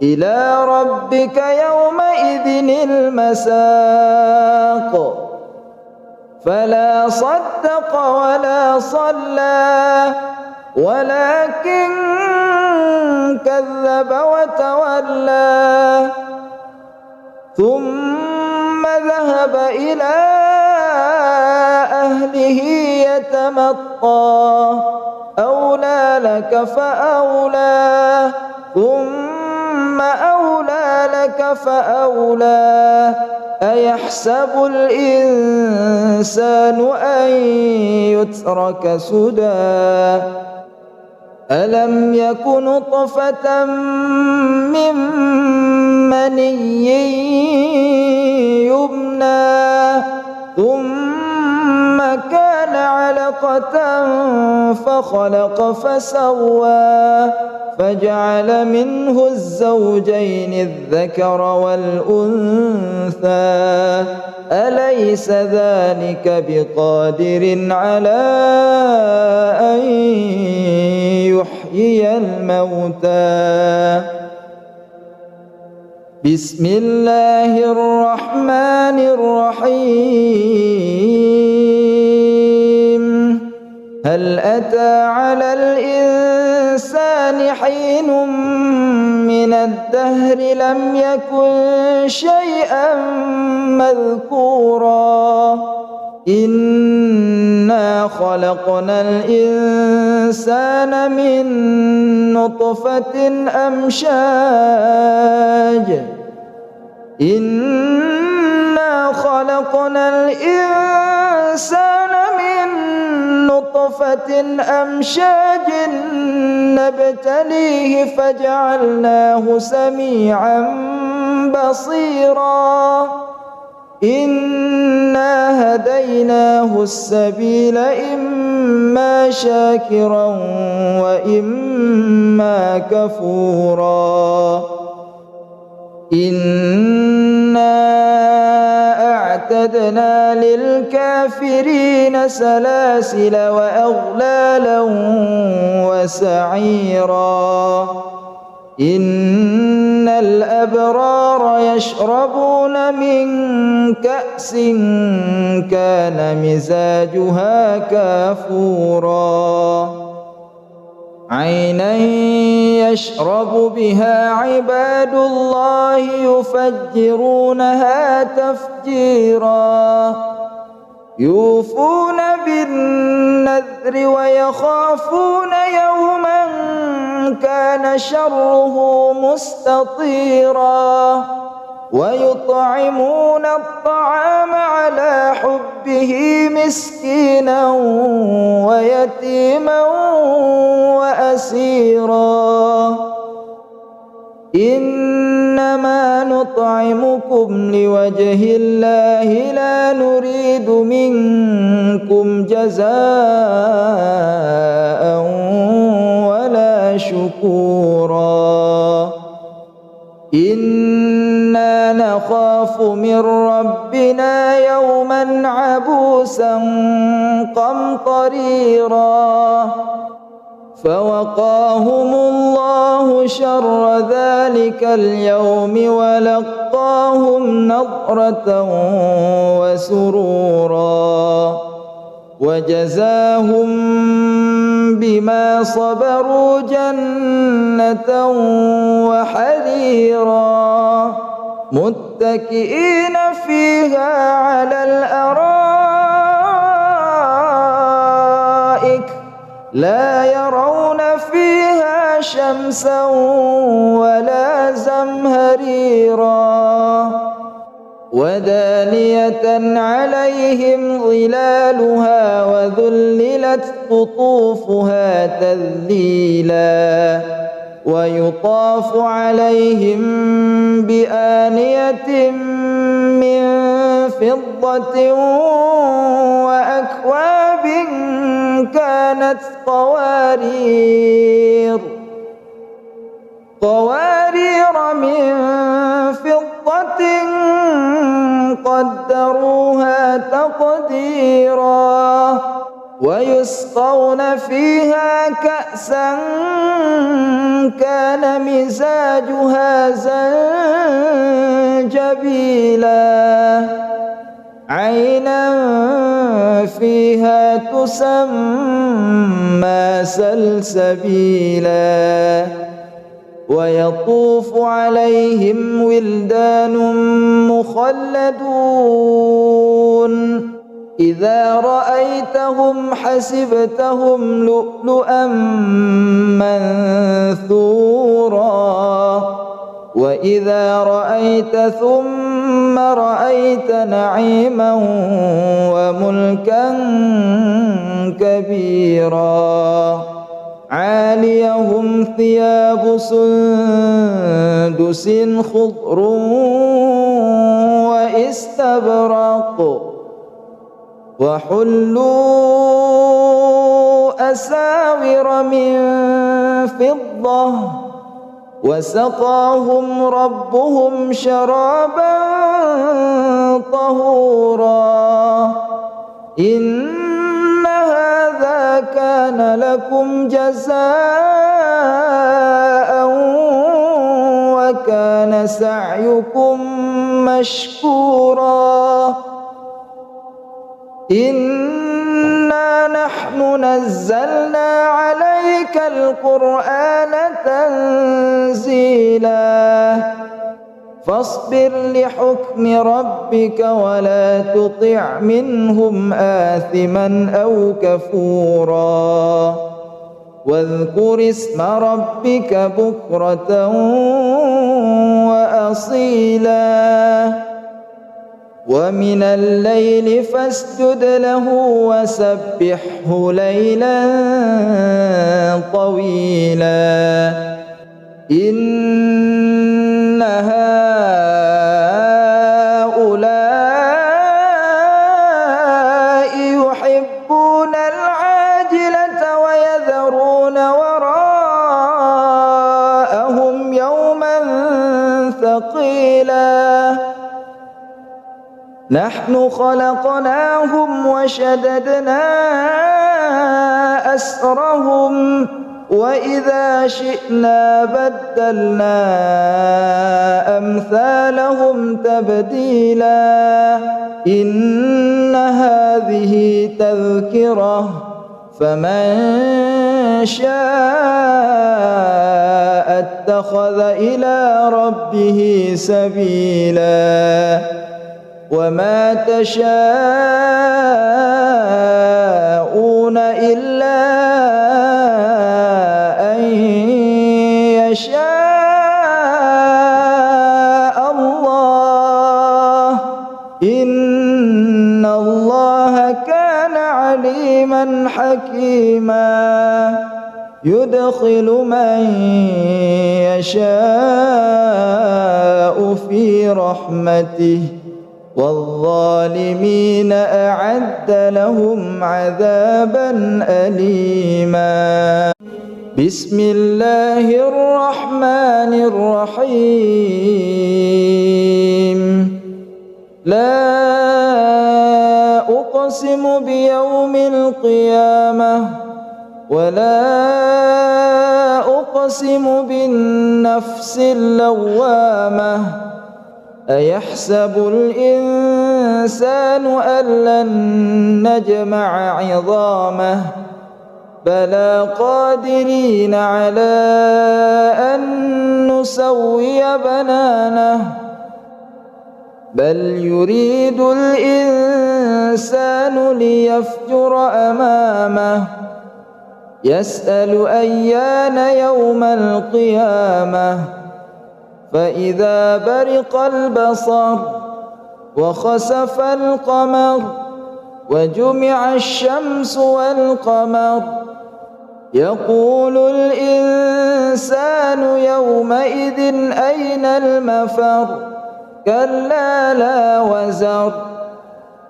إلى ربك يومئذ المساق فلا صدق ولا صلى ولكن كذب وتولى ثم ذهب إلى أهله يتمطى أولى لك فأولى ثم ثم أولى لك فأولى أيحسب الإنسان أن يترك سدى ألم يك نطفة من مني يمنى ثم كان علقة فخلق فسوى فجعل منه الزوجين الذكر والأنثى أليس ذلك بقادر على أن يحيي الموتى بسم الله الرحمن الرحيم هل أتى على الإنسان حين من الدهر لم يكن شيئا مذكورا إنا خلقنا الإنسان من نطفة أمشاج إنا خلقنا الإنسان من نطفة أمشاج نبتليه فجعلناه سميعا بصيرا إنا هديناه السبيل إما شاكرا وإما كفورا إنا أعتدنا للكافرين سلاسل وأغلالا وسعيرا إن الأبرار يشربون من كأس كان مزاجها كافورا عينا يشرب بها عباد الله يفجرونها تفجيرا يوفون بالنذر ويخافون يوما كان شره مستطيرا ويطعمون الطعام على حبه مسكينا ويتيما وأسيرا إنما نطعمكم لوجه الله لا نريد منكم جزاء ولا شكورا إنا نخاف من ربنا يوما عبوسا قمطريرا فوقاهم الله شر ذلك اليوم ولقاهم نضرة وسرورا وجزاهم بما صبروا جنة وحريرا متكئين فيها على الأرائك لا يرون فيها شمسا ولا زمهريرا ودانية عليهم ظلالها وذللت قطوفها تذليلا ويطاف عليهم بآنية من فضة وأكواب كانت قوارير من فضة قدروها تقديرا ويسقون فيها كأسا كان مزاجها زنجبيلا عينا فيها تسمى سلسبيلا ويطوف عليهم ولدان مخلدون إذا رأيتهم حسبتهم لؤلؤا منثورا وإذا رأيت ثم رأيت نعيما وملكا كبيرا عاليهم ثياب سندس خضر واستبرق وحلوا أساور من فضة وسقاهم ربهم شرابا طهورا إن هذا كان لكم جزاء وكان سعيكم مشكورا إنا نحن نزلنا عليك القرآن تنزيلا فاصبر لحكم ربك ولا تطع منهم آثما أو كفورا واذكر اسم ربك بكرة وأصيلا ومن الليل فاسجد له وسبحه ليلا طويلا إن هؤلاء يحبون العاجلة ويذرون وراءهم يوما ثقيلا نحن خلقناهم وشددنا أسرهم وإذا شئنا بدلنا أمثالهم تبديلا إن هذه تذكرة فمن شاء اتخذ إلى ربه سبيلا وما تشاءون إلا أن يشاء الله إن الله كان عليما حكيما يدخل من يشاء في رحمته والظالمين أعد لهم عذابا أليما بسم الله الرحمن الرحيم لا أقسم بيوم القيامة ولا أقسم بالنفس اللوامة أيحسب الإنسان أن لن نجمع عظامه بلى قادرين على أن نسوي بنانه بل يريد الإنسان ليفجر أمامه يسأل أيان يوم القيامة فإذا برق البصر وخسف القمر وجمع الشمس والقمر يقول الإنسان يومئذ أين المفر كلا لا وزر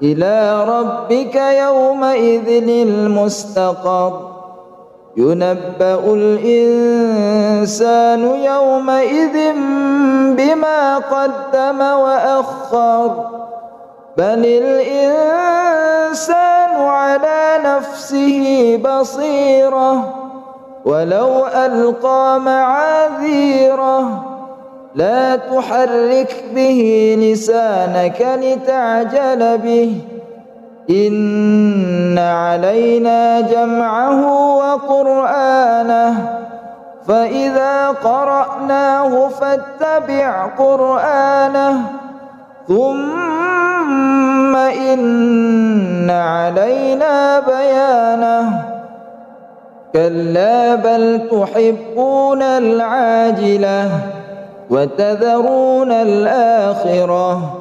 إلى ربك يومئذ المستقر ينبأ الإنسان يومئذ بما قدم وأخر بل الإنسان على نفسه بصيرة ولو ألقى معاذيره لا تحرك به لسانك لتعجل به إن علينا جمعه وقرآنه فإذا قرأناه فاتبع قرآنه ثم إن علينا بيانه كلا بل تحبون العاجلة وتذرون الآخرة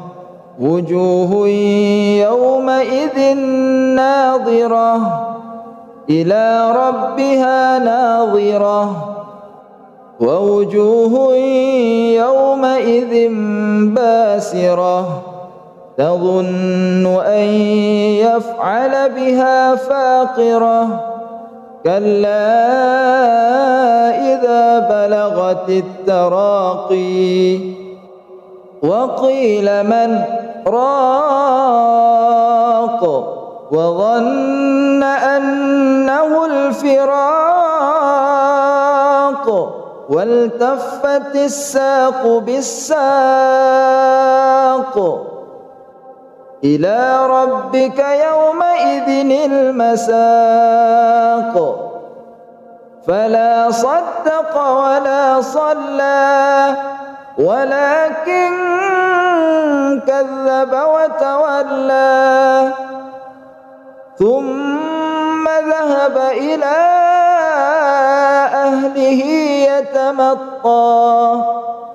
وجوه يومئذ ناظرة إلى ربها ناظرة ووجوه يومئذ باسرة تظن أن يفعل بها فاقرة كلا إذا بلغت التراقي وقيل من راق وظن أنه الفراق والتفت الساق بالساق إلى ربك يومئذ المساق فلا صدق ولا صلى ولكن كذب وتولى ثم ذهب إلى أهله يتمطى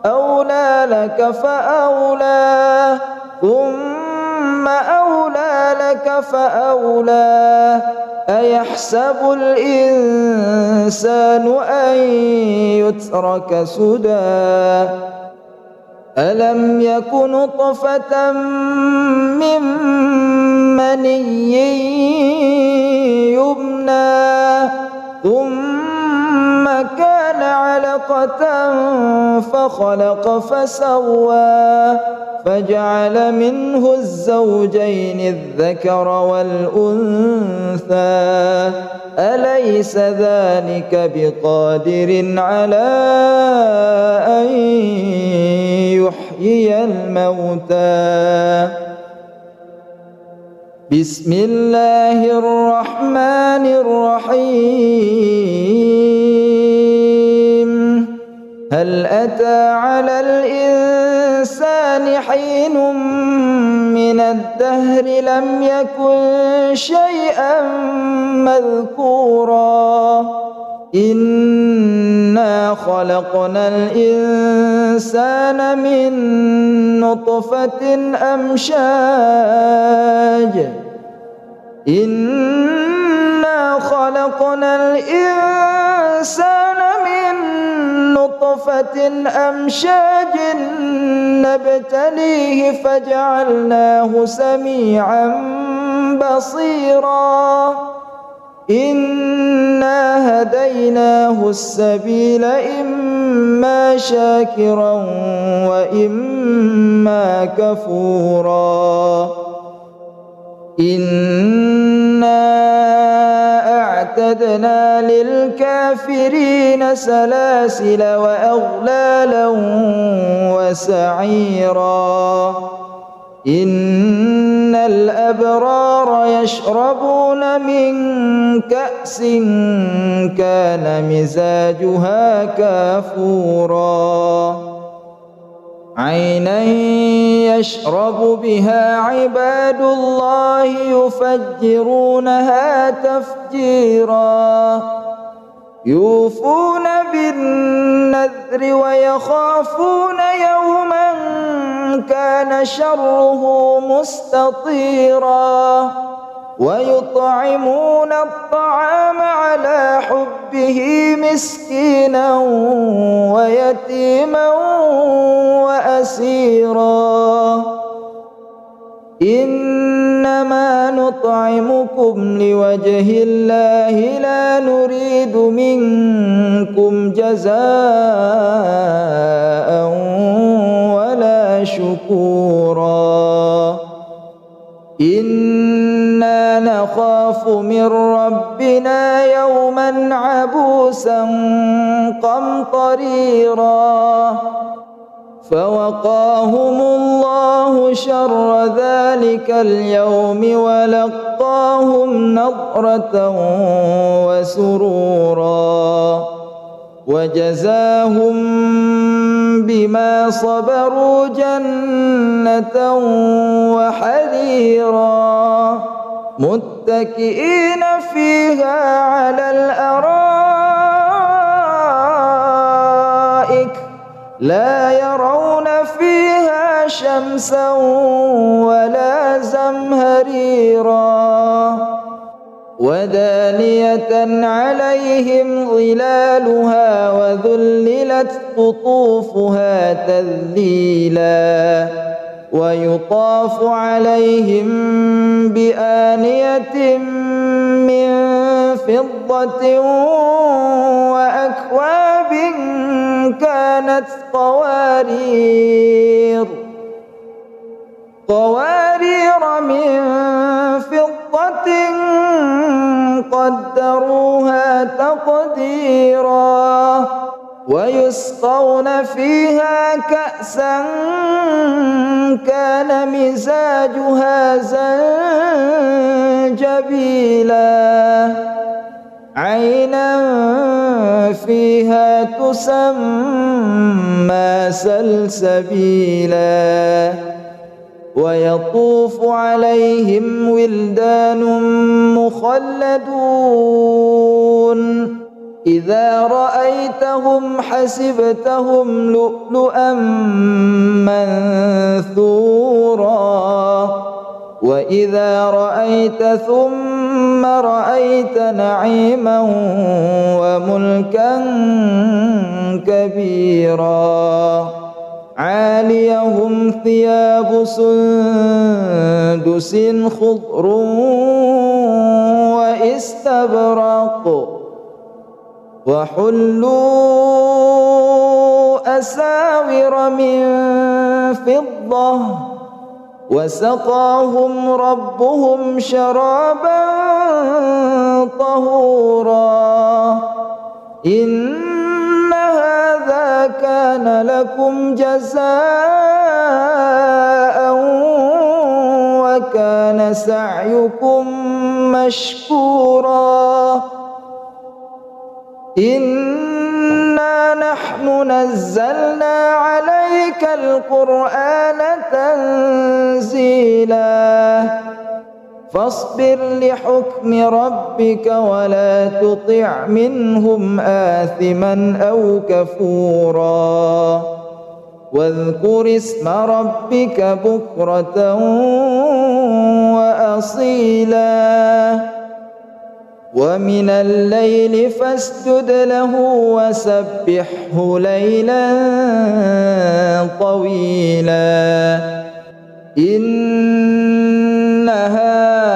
أولى لك فأولى ثم أولى لك فأولى أيحسب الإنسان أن يترك سدى ألم يك نطفة من مني يمنى ثم كان علقة فخلق فسوى فجعل منه الزوجين الذكر والأنثى أليس ذلك بقادر على أن يحيي الموتى بسم الله الرحمن الرحيم هل أتى على الإنسان حين من الدهر لم يكن شيئا مذكورا إنا خلقنا الإنسان من نطفة أمشاج إنا خلقنا الإنسان من نطفة أمشاج نبتليه فجعلناه سميعا بصيرا إنا هديناه السبيل إما شاكرا وإما كفورا إنا أعتدنا للكافرين سلاسل وأغلالا وسعيرا إن الأبرار يشربون من كأس كان مزاجها كافورا عينا يشرب بها عباد الله يفجرونها تفجيرا يوفون بالنذر ويخافون يوما كان شره مستطيرا ويطعمون الطعام على حبه مسكينا ويتيما وأسيرا إنما نطعمكم لوجه الله لا نريد منكم جزاء ولا شكورا إنا نخاف من ربنا يوما عبوسا قمطريرا فوقاهم الله شر ذلك اليوم ولقاهم نضرة وسرورا وجزاهم بما صبروا جنة وحريرا متكئين فيها على الأرائك لا يرون فيها شمسا ولا زمهريرا ودانية عليهم ظلالها وذللت قطوفها تذليلا ويطاف عليهم بآنية من فضة وأكواب كانت قوارير من فضة قدروها تقديرا ويسقون فيها كأسا كان مزاجها زنجبيلا عينا فيها تسمى سلسبيلا ويطوف عليهم ولدان مخلدون إذا رأيتهم حسبتهم لؤلؤا منثورا وإذا رأيت ثم رأيت نعيما وملكا كبيرا عاليهم ثياب سندس خضر واستبرق وحلوا أساور من فضة وسقاهم ربهم شرابا طهورا إن هذا كان لكم جزاء وكان سعيكم مشكورا إنا نحن نزلنا عليك القرآن تنزيلا فاصبر لحكم ربك ولا تطع منهم آثما أو كفورا واذكر اسم ربك بكرة وأصيلا ومن الليل فاسجد له وسبحه ليلا طويلا إن هؤلاء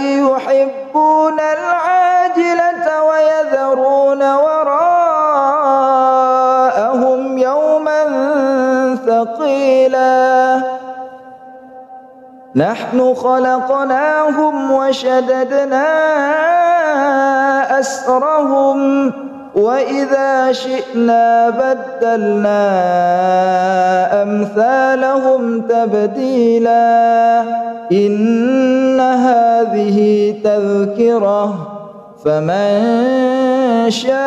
يحبون العاجلة ويذرون وراءهم يوما ثقيلا نحن خلقناهم وشددنا أسرهم وإذا شئنا بدلنا أمثالهم تبديلا إن هذه تذكرة فمن شاء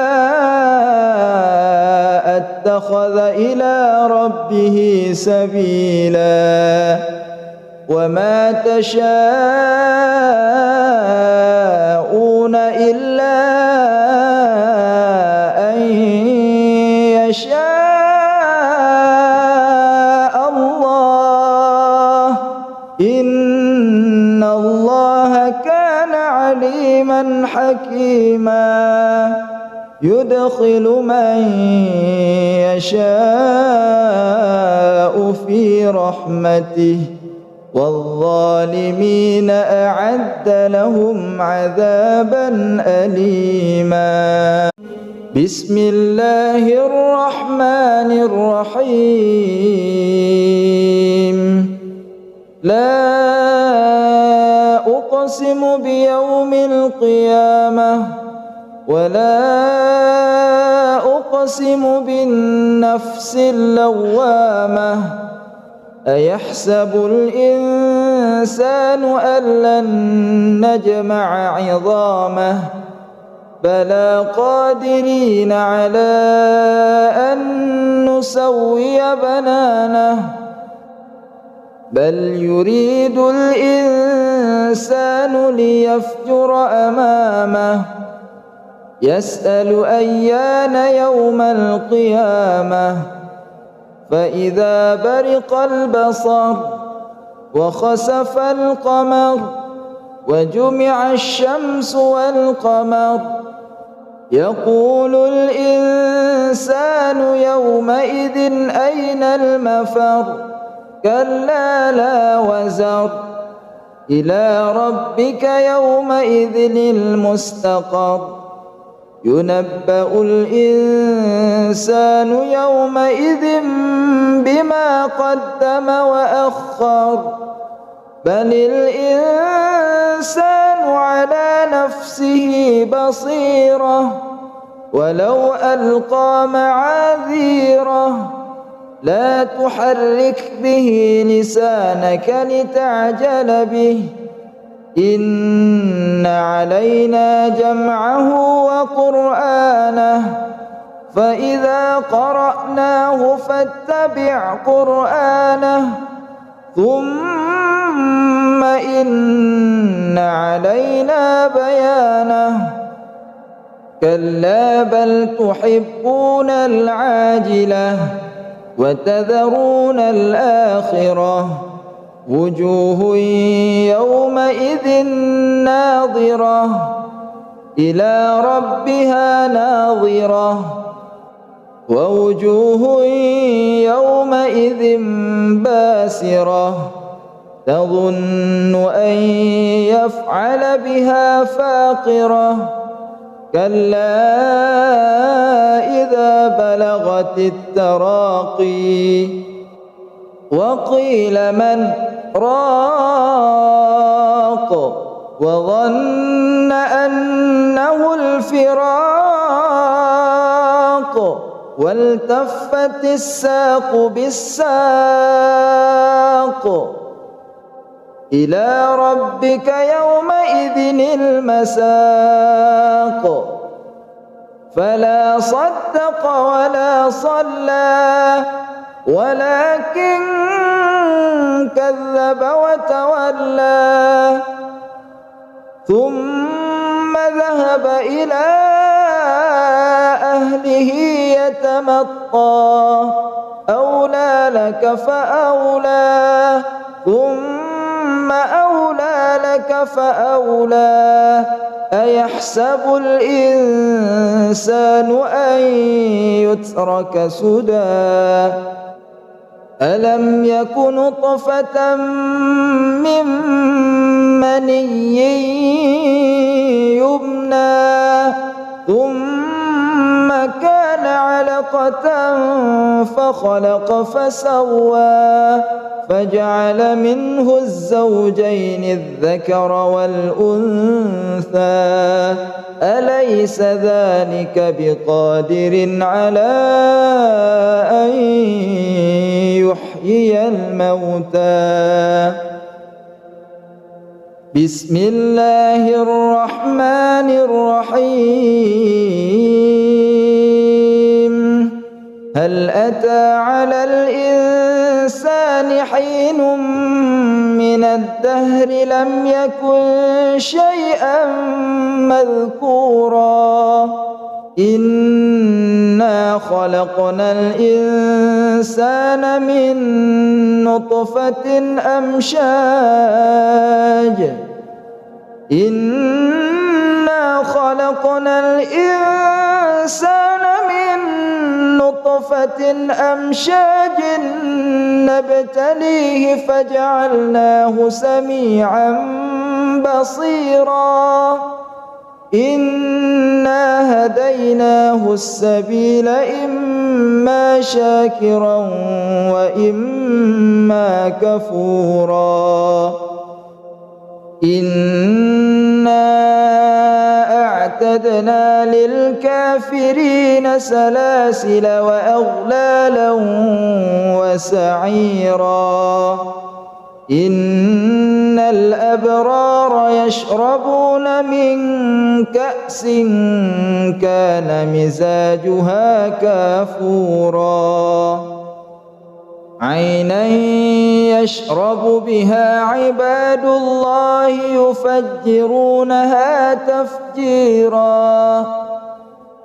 اتخذ إلى ربه سبيلا وما تشاءون إلا أن يشاء الله إن الله كان عليما حكيما يدخل من يشاء في رحمته والظالمين أعد لهم عذابا أليما بسم الله الرحمن الرحيم لا أقسم بيوم القيامة ولا أقسم بالنفس اللوامة أيحسب الإنسان أن لن نجمع عظامه بلى قادرين على أن نسوي بنانه بل يريد الإنسان ليفجر أمامه يسأل أيان يوم القيامة فإذا برق البصر وخسف القمر وجمع الشمس والقمر يقول الإنسان يومئذ أين المفر كلا لا وزر إلى ربك يومئذ المستقر ينبأ الإنسان يومئذ بما قدم وأخر بل الإنسان على نفسه بصيرة ولو ألقى معاذيره لا تحرك به لسانك لتعجل به إن علينا جمعه وقرآنه فإذا قرأناه فاتبع قرآنه ثم إن علينا بيانه كلا بل تحبون العاجلة وتذرون الآخرة وجوه يومئذ ناظرة إلى ربها ناظرة ووجوه يومئذ باسرة تظن أن يفعل بها فاقرة كلا إذا بلغت التراقي وقيل من راق وظن أنه الفراق والتفت الساق بالساق إلى ربك يومئذ المساق فلا صدق ولا صلى ولكن كذب وتولى ثم ذهب إلى أهله يتمطى أولى لك فأولى ثم أولى لك فأولى أيحسب الإنسان أن يترك سدى ألم يك نطفة من مني يمنى ثم كان علقة فخلق فسوى فجعل منه الزوجين الذكر والأنثى أليس ذلك بقادر على أن يحيي الموتى بسم الله الرحمن الرحيم هل أتى على الإنسان حين من الدهر لم يكن شيئا مذكورا إنا خلقنا الإنسان من نطفة أمشاج إنا خلقنا الإنسان من نطفة أمشاج نبتليه فجعلناه سميعا بصيرا إنا هديناه السبيل إما شاكرا وإما كفورا إنا أعتدنا للكافرين سلاسل وأغلالا وسعيرا إن الأبرار يشربون من كأس كان مزاجها كافورا عينا يشرب بها عباد الله يفجرونها تفجيرا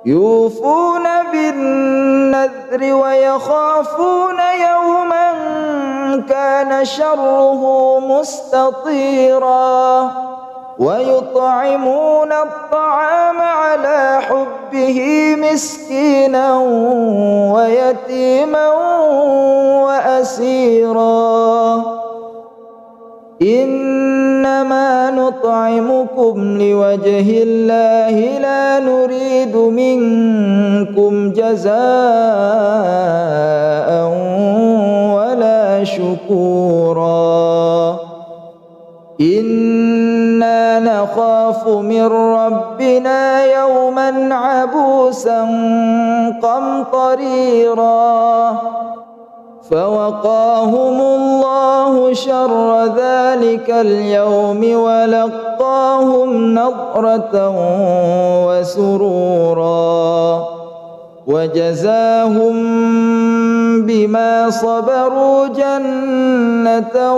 يوفون بالنذر ويخافون يوما كان شره مستطيرا ويطعمون الطعام على حبه مسكينا ويتيما وأسيرا إنما نطعمكم لوجه الله لا نريد منكم جزاء ولا شكورا إنا نخاف من ربنا يوما عبوسا قمطريرا فوقاهم الله شر ذلك اليوم ولقاهم نضرة وسرورا وجزاهم بما صبروا جنة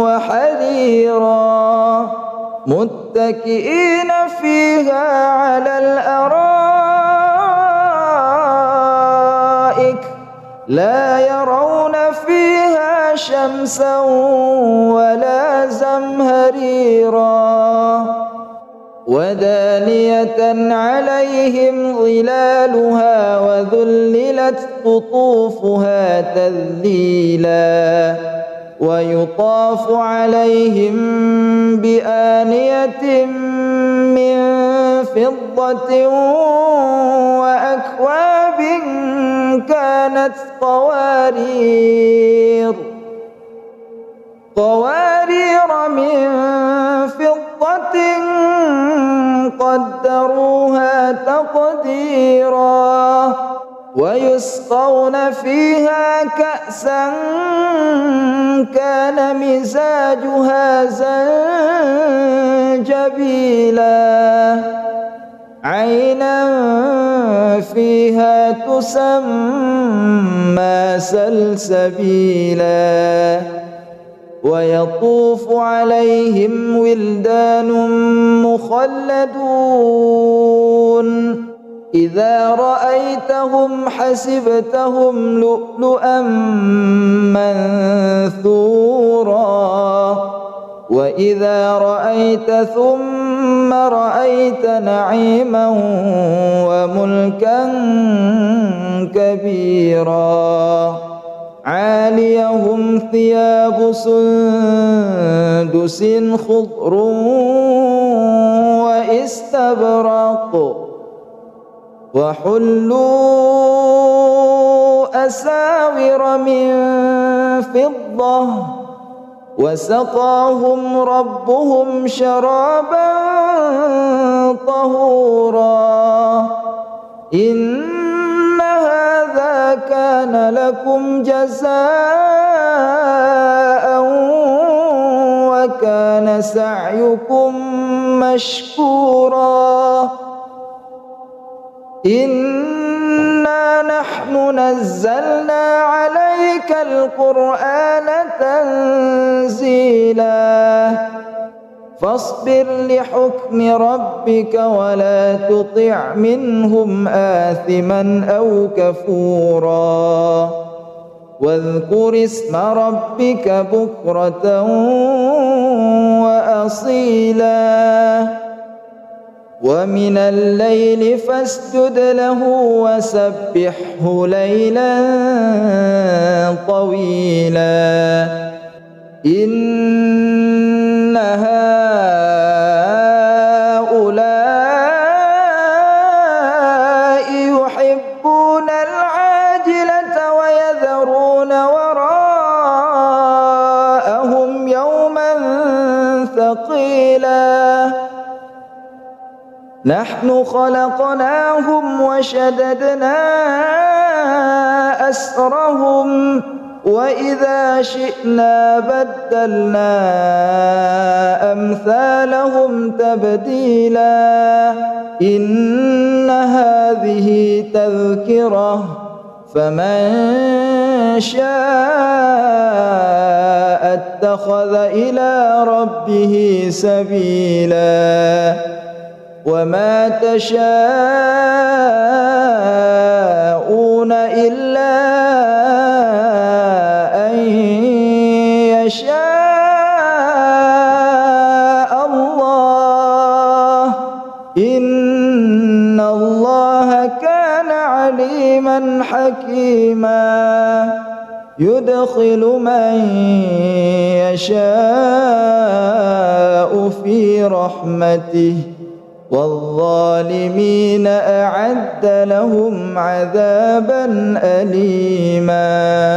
وحريرا متكئين فيها على الأرائك لا يرون فيها شمسا ولا زمهريرا ودانية عليهم ظلالها وذللت قطوفها تذليلا ويطاف عليهم بآنية من فضة وأكواب كانت قوارير من فضة قدروها تقديرا ويسقون فيها كأسا كان مزاجها زنجبيلا عينا فيها تسمى سلسبيلا ويطوف عليهم ولدان مخلدون إذا رأيتهم حسبتهم لؤلؤا منثورا وإذا رأيت ثم رأيت نعيما وملكا كبيرا عاليهم ثياب سندس خضر واستبرق وحلوا أساور من فضة وسقاهم ربهم شرابا طهورا إن هذا كان لكم جزاء وكان سعيكم مشكورا إنا نحن نزلنا عليك القرآن تنزيلا فاصبر لحكم ربك ولا تطع منهم آثما أو كفورا واذكر اسم ربك بكرة وأصيلا ومن الليل فاسجد له وسبحه ليلا طويلا إن هؤلاء يحبون العاجلة ويذرون وراءهم يوما ثقيلا نحن خلقناهم وشددنا أسرهم وإذا شئنا بدلنا أمثالهم تبديلا إن هذه تذكرة فمن شاء اتخذ إلى ربه سبيلا وما تشاءون إلا أن يشاء الله إن الله كان عليما حكيما يدخل من يشاء في رحمته والظالمين أعد لهم عذابا أليما.